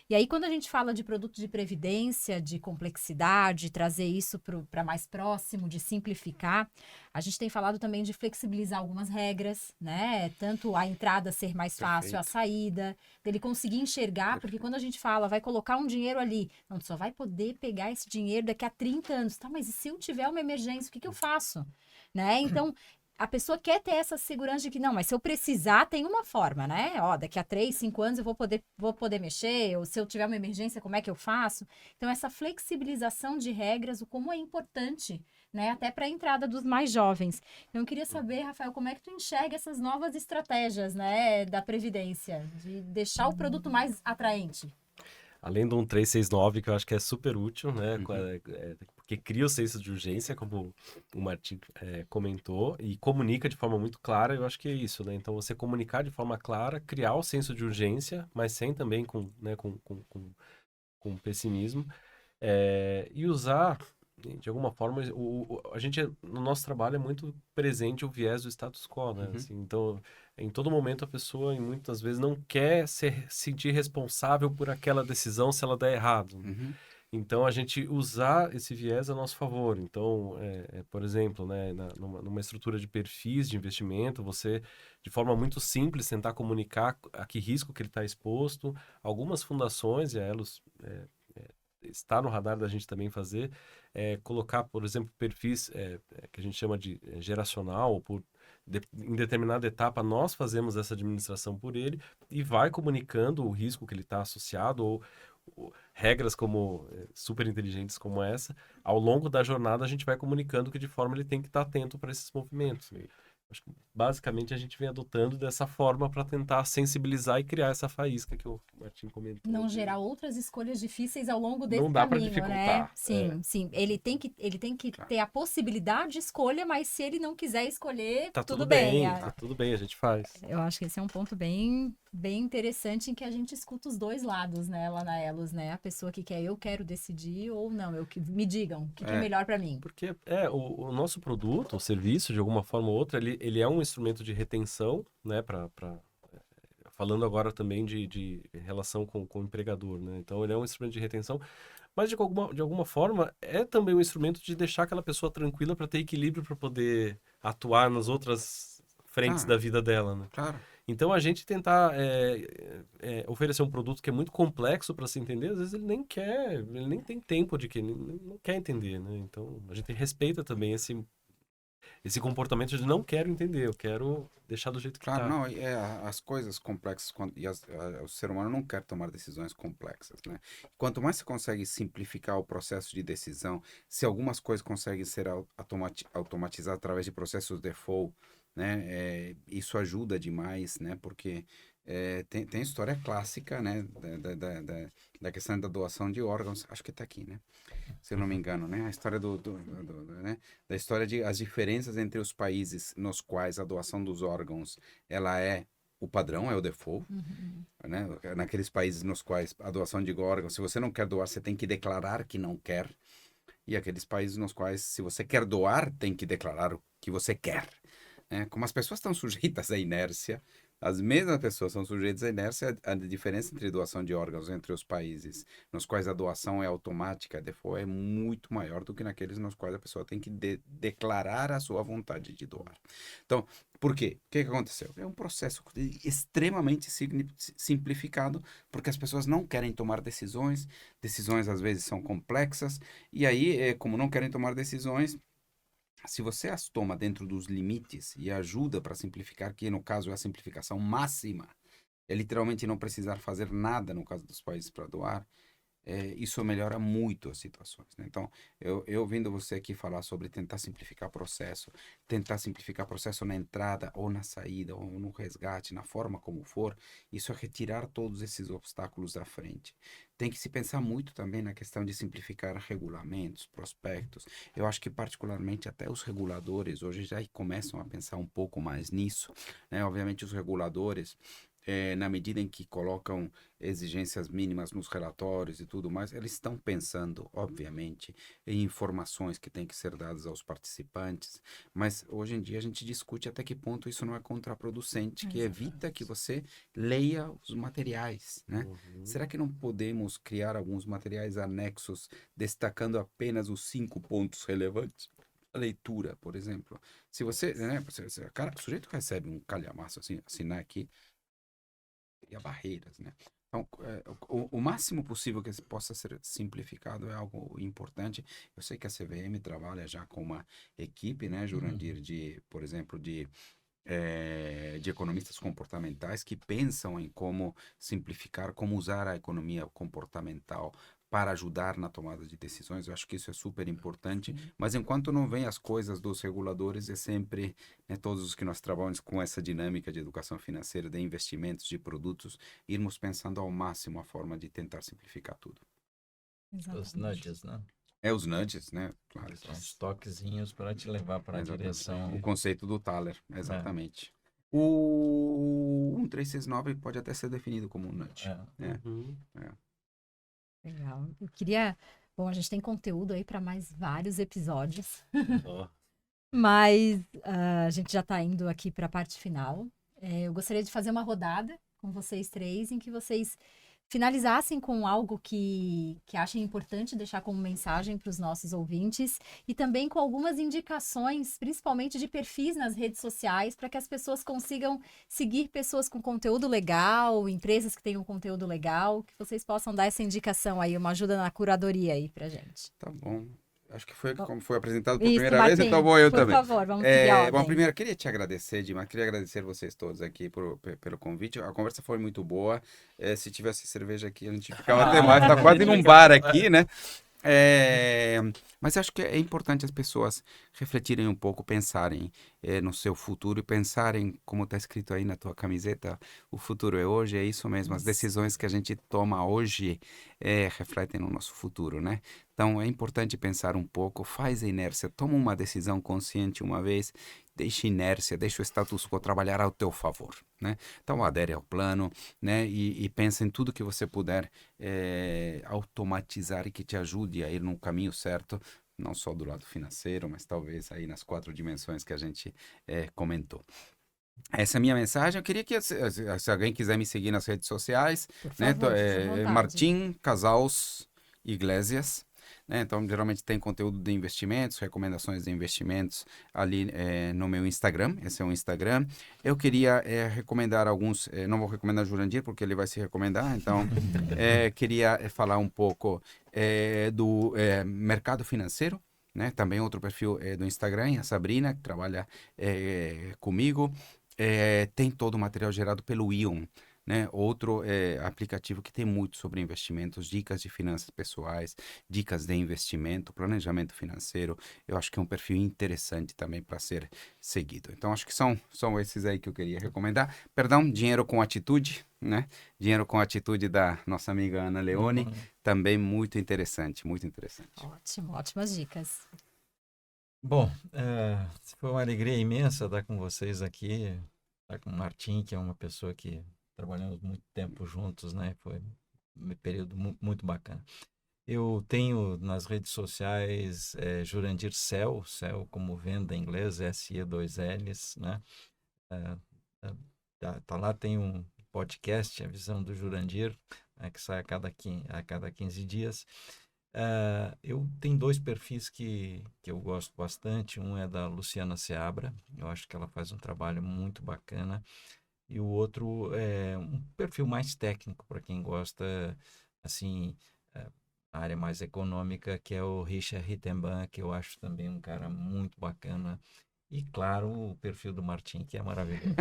Speaker 1: E aí, quando a gente fala de produto de previdência, de complexidade, trazer isso para mais próximo, de simplificar, a gente tem falado também de flexibilizar algumas regras, né? Tanto a entrada ser mais fácil, a
Speaker 2: Perfeito.
Speaker 1: saída, dele conseguir enxergar, porque
Speaker 2: Perfeito.
Speaker 1: quando a gente fala, vai colocar um dinheiro ali, não, tu só vai poder pegar esse dinheiro daqui a 30 anos, tá? Mas e se eu tiver uma emergência, o que eu faço? Né? Então, a pessoa quer ter essa segurança de que, não, mas se eu precisar, tem uma forma, né? Ó, daqui a 3, 5 anos eu vou poder mexer, ou se eu tiver uma emergência, como é que eu faço? Então, essa flexibilização de regras, o como é importante, né? Até para a entrada dos mais jovens. Então, eu queria saber, Rafael, como é que tu enxerga essas novas estratégias, né, da Previdência, de deixar o produto mais atraente?
Speaker 4: Além do 1369, que eu acho que é super útil, né?
Speaker 2: Uhum.
Speaker 4: Porque cria o senso de urgência, como o Martin comentou, e comunica de forma muito clara, eu acho que é isso, né? Então, você comunicar de forma clara, criar o senso de urgência, mas sem também com pessimismo, e usar, de alguma forma, a gente, no nosso trabalho, é muito presente o viés do status quo, né?
Speaker 2: Uhum.
Speaker 4: Assim, então, em todo momento, a pessoa, e muitas vezes, não quer sentir responsável por aquela decisão se ela der errado, né?
Speaker 2: Uhum.
Speaker 4: Então, a gente usar esse viés a nosso favor. Então, por exemplo, né, numa estrutura de perfis de investimento, você, de forma muito simples, tentar comunicar a que risco que ele está exposto. Algumas fundações, e a Elos está no radar da gente também fazer, colocar, por exemplo, perfis que a gente chama de geracional, ou em determinada etapa nós fazemos essa administração por ele e vai comunicando o risco que ele está associado ou regras como super inteligentes como essa, ao longo da jornada a gente vai comunicando que de forma ele tem que estar atento para esses movimentos. Acho que basicamente a gente vem adotando dessa forma para tentar sensibilizar e criar essa faísca que o Martim comentou.
Speaker 1: Não gerar outras escolhas difíceis ao longo desse
Speaker 4: Não dá para
Speaker 1: caminho, né?
Speaker 4: dificultar.
Speaker 1: Sim, sim. Ele tem que ter a possibilidade de escolha, mas se ele não quiser escolher,
Speaker 4: Tá
Speaker 1: tudo
Speaker 4: tudo
Speaker 1: bem.
Speaker 4: bem, tá tudo bem, a gente faz.
Speaker 1: Eu acho que esse é um ponto bem interessante em que a gente escuta os dois lados, né, lá na Elos, né? A pessoa que quer, eu quero decidir ou não, me digam, o que é melhor para mim.
Speaker 4: Porque o nosso produto, o serviço, de alguma forma ou outra, ele é um instrumento de retenção, né, falando agora também de relação com o empregador, né? Então, ele é um instrumento de retenção, mas de alguma forma é também um instrumento de deixar aquela pessoa tranquila para ter equilíbrio para poder atuar nas outras frentes da vida dela, né?
Speaker 2: Claro.
Speaker 4: Então, a gente tentar oferecer um produto que é muito complexo para se entender, às vezes ele nem tem tempo ele não quer entender, né? Então, a gente respeita também esse comportamento de não quero entender, eu quero deixar do jeito que
Speaker 2: Claro,
Speaker 4: tá.
Speaker 2: não, as coisas complexas, o ser humano não quer tomar decisões complexas, né? Quanto mais você consegue simplificar o processo de decisão, se algumas coisas conseguem ser automatizadas através de processos default, né? Isso ajuda demais, né? Porque tem história clássica, né? Da questão da doação de órgãos, acho que está aqui, né? Se eu não me engano, né? A história né? Da história de as diferenças entre os países nos quais a doação dos órgãos ela é o padrão, é o default, né? Naqueles países nos quais a doação de órgãos, se você não quer doar, você tem que declarar que não quer. E aqueles países nos quais, se você quer doar, tem que declarar o que você quer. Né? Como as pessoas estão sujeitas à inércia, as mesmas pessoas são sujeitas à inércia, a diferença entre doação de órgãos entre os países nos quais a doação é automática, a default, é muito maior do que naqueles nos quais a pessoa tem que declarar a sua vontade de doar. Então, por quê? O que aconteceu? É um processo extremamente simplificado, porque as pessoas não querem tomar decisões às vezes são complexas, e aí, como não querem tomar decisões, se você as toma dentro dos limites e ajuda para simplificar, que no caso é a simplificação máxima, é literalmente não precisar fazer nada no caso dos países para doar, isso melhora muito as situações, né? Então, eu ouvindo você aqui falar sobre tentar simplificar processo na entrada ou na saída, ou no resgate, na forma como for, isso é retirar todos esses obstáculos da frente. Tem que se pensar muito também na questão de simplificar regulamentos, prospectos. Eu acho que particularmente até os reguladores hoje já começam a pensar um pouco mais nisso, né? Obviamente os reguladores na medida em que colocam exigências mínimas nos relatórios e tudo mais, eles estão pensando, obviamente, em informações que têm que ser dadas aos participantes, mas hoje em dia a gente discute até que ponto isso não é contraproducente, que evita que você leia os materiais, né? Será que não podemos criar alguns materiais anexos destacando apenas os 5 pontos relevantes? A leitura, por exemplo. Se você, né, o sujeito recebe um calhamaço assim, assinar aqui, e a barreiras, né? Então, o máximo possível que possa ser simplificado é algo importante. Eu sei que a CVM trabalha já com uma equipe, né, Jurandir, por exemplo, de economistas comportamentais que pensam em como simplificar, como usar a economia comportamental para ajudar na tomada de decisões. Eu acho que isso é super importante, mas enquanto não vem as coisas dos reguladores, é sempre, né, todos os que nós trabalhamos com essa dinâmica de educação financeira, de investimentos, de produtos, irmos pensando ao máximo a forma de tentar simplificar tudo.
Speaker 1: Exatamente.
Speaker 3: Os nudges, né?
Speaker 2: Os nudges, né? Claro.
Speaker 3: São os toquezinhos para te levar para a direção.
Speaker 2: O conceito do Thaler, exatamente. O 1369 pode até ser definido como um nudge.
Speaker 1: Legal. Eu queria... Bom, a gente tem conteúdo aí para mais vários episódios. Mas a gente já está indo aqui para a parte final. Eu gostaria de fazer uma rodada com vocês três, em que vocês finalizassem com algo que achem importante deixar como mensagem para os nossos ouvintes e também com algumas indicações, principalmente de perfis nas redes sociais, para que as pessoas consigam seguir pessoas com conteúdo legal, empresas que tenham conteúdo legal, que vocês possam dar essa indicação aí, uma ajuda na curadoria aí para gente.
Speaker 2: Tá bom. Acho que foi como foi apresentado por
Speaker 1: Isso,
Speaker 2: primeira
Speaker 1: Martim,
Speaker 2: vez, então vou eu também.
Speaker 1: Por favor, vamos seguir a ordem.
Speaker 2: Bom, primeiro, queria te agradecer, Dima, queria agradecer vocês todos aqui pelo convite. A conversa foi muito boa. Se tivesse cerveja aqui, a gente ficava até mais. Tá quase num bar aqui, né? Mas acho que é importante as pessoas refletirem um pouco, pensarem no seu futuro e pensarem, como está escrito aí na tua camiseta, o futuro é hoje, é isso mesmo. As decisões que a gente toma hoje refletem no nosso futuro, né? Então é importante pensar um pouco, faz a inércia, toma uma decisão consciente uma vez, deixa inércia, deixa o status quo trabalhar ao teu favor, né? Então adere ao plano, né? E pensa em tudo que você puder automatizar e que te ajude a ir no caminho certo, não só do lado financeiro, mas talvez aí nas 4 dimensões que a gente comentou. Essa é a minha mensagem. Eu queria que, se alguém quiser me seguir nas redes sociais,
Speaker 1: Por
Speaker 2: né?
Speaker 1: favor, fique à vontade.
Speaker 2: Martim Casals Iglesias. Né? Então, geralmente tem conteúdo de investimentos, recomendações de investimentos ali no meu Instagram. Esse é o Instagram. Eu queria recomendar alguns, não vou recomendar o Jurandir, porque ele vai se recomendar, então queria falar um pouco do mercado financeiro. Né? Também outro perfil do Instagram, a Sabrina, que trabalha comigo. Tem todo o material gerado pelo Ion, né? Outro aplicativo que tem muito sobre investimentos, dicas de finanças pessoais, dicas de investimento, planejamento financeiro. Eu acho que é um perfil interessante também para ser seguido. Então, acho que são esses aí que eu queria recomendar. Perdão, Dinheiro com Atitude, né? Dinheiro com Atitude da nossa amiga Ana Leone, também muito interessante, muito interessante.
Speaker 1: Ótimo, ótimas dicas.
Speaker 3: Bom, foi uma alegria imensa estar com vocês aqui, estar com o Martim, que é uma pessoa que trabalhamos muito tempo juntos, né? Foi um período muito bacana. Eu tenho nas redes sociais Jurandir Cell como venda em inglês, SE2Ls, né? Tá lá, tem um podcast, A Visão do Jurandir, que sai a cada 15 dias. Eu tenho 2 perfis que eu gosto bastante. Um é da Luciana Seabra, eu acho que ela faz um trabalho muito bacana. E o outro é um perfil mais técnico, para quem gosta, assim, a área mais econômica, que é o Richard Rittenban, que eu acho também um cara muito bacana. E, claro, o perfil do Martim, que é maravilhoso.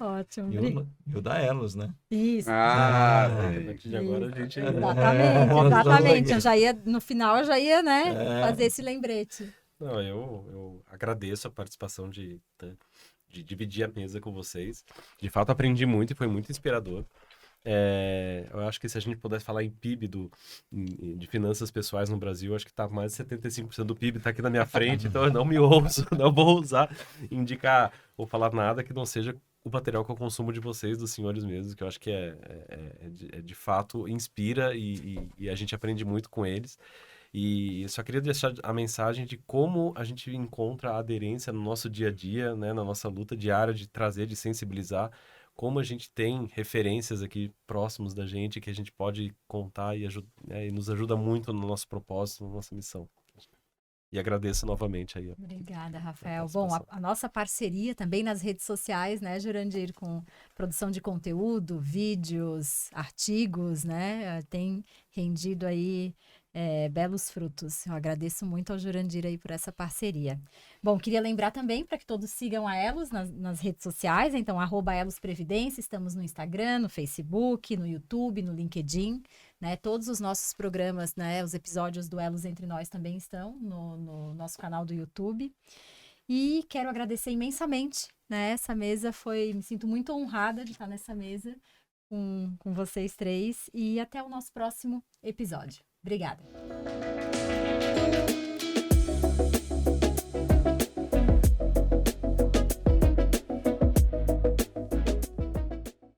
Speaker 1: Ótimo.
Speaker 3: E o da Elos, né?
Speaker 1: Isso.
Speaker 4: A partir de agora a gente...
Speaker 1: Exatamente. No final eu já ia, né, fazer esse lembrete.
Speaker 4: Não, eu agradeço a participação de dividir a mesa com vocês. De fato, aprendi muito e foi muito inspirador. Eu acho que se a gente pudesse falar em PIB de finanças pessoais no Brasil, acho que tá mais de 75% do PIB tá aqui na minha frente, então eu não me ouço, não vou usar, indicar ou falar nada que não seja o material que eu consumo de vocês, dos senhores mesmos, que eu acho que de fato inspira e a gente aprende muito com eles. E eu só queria deixar a mensagem de como a gente encontra a aderência no nosso dia a dia, né, na nossa luta diária de trazer, de sensibilizar, como a gente tem referências aqui próximos da gente que a gente pode contar e nos ajuda muito no nosso propósito, na nossa missão. E agradeço novamente aí.
Speaker 1: Obrigada, Rafael. Bom, a nossa parceria também nas redes sociais, né, Jurandir, com produção de conteúdo, vídeos, artigos, né, tem rendido aí belos frutos. Eu agradeço muito ao Jurandir aí por essa parceria. Bom, queria lembrar também para que todos sigam a Elos nas redes sociais, então @elosprevidência, estamos no Instagram, no Facebook, no YouTube, no LinkedIn, né? Todos os nossos programas, né, os episódios do Elos Entre Nós também estão no nosso canal do YouTube. E quero agradecer imensamente, né? Essa mesa me sinto muito honrada de estar nessa mesa com vocês 3 e até o nosso próximo episódio. Obrigada.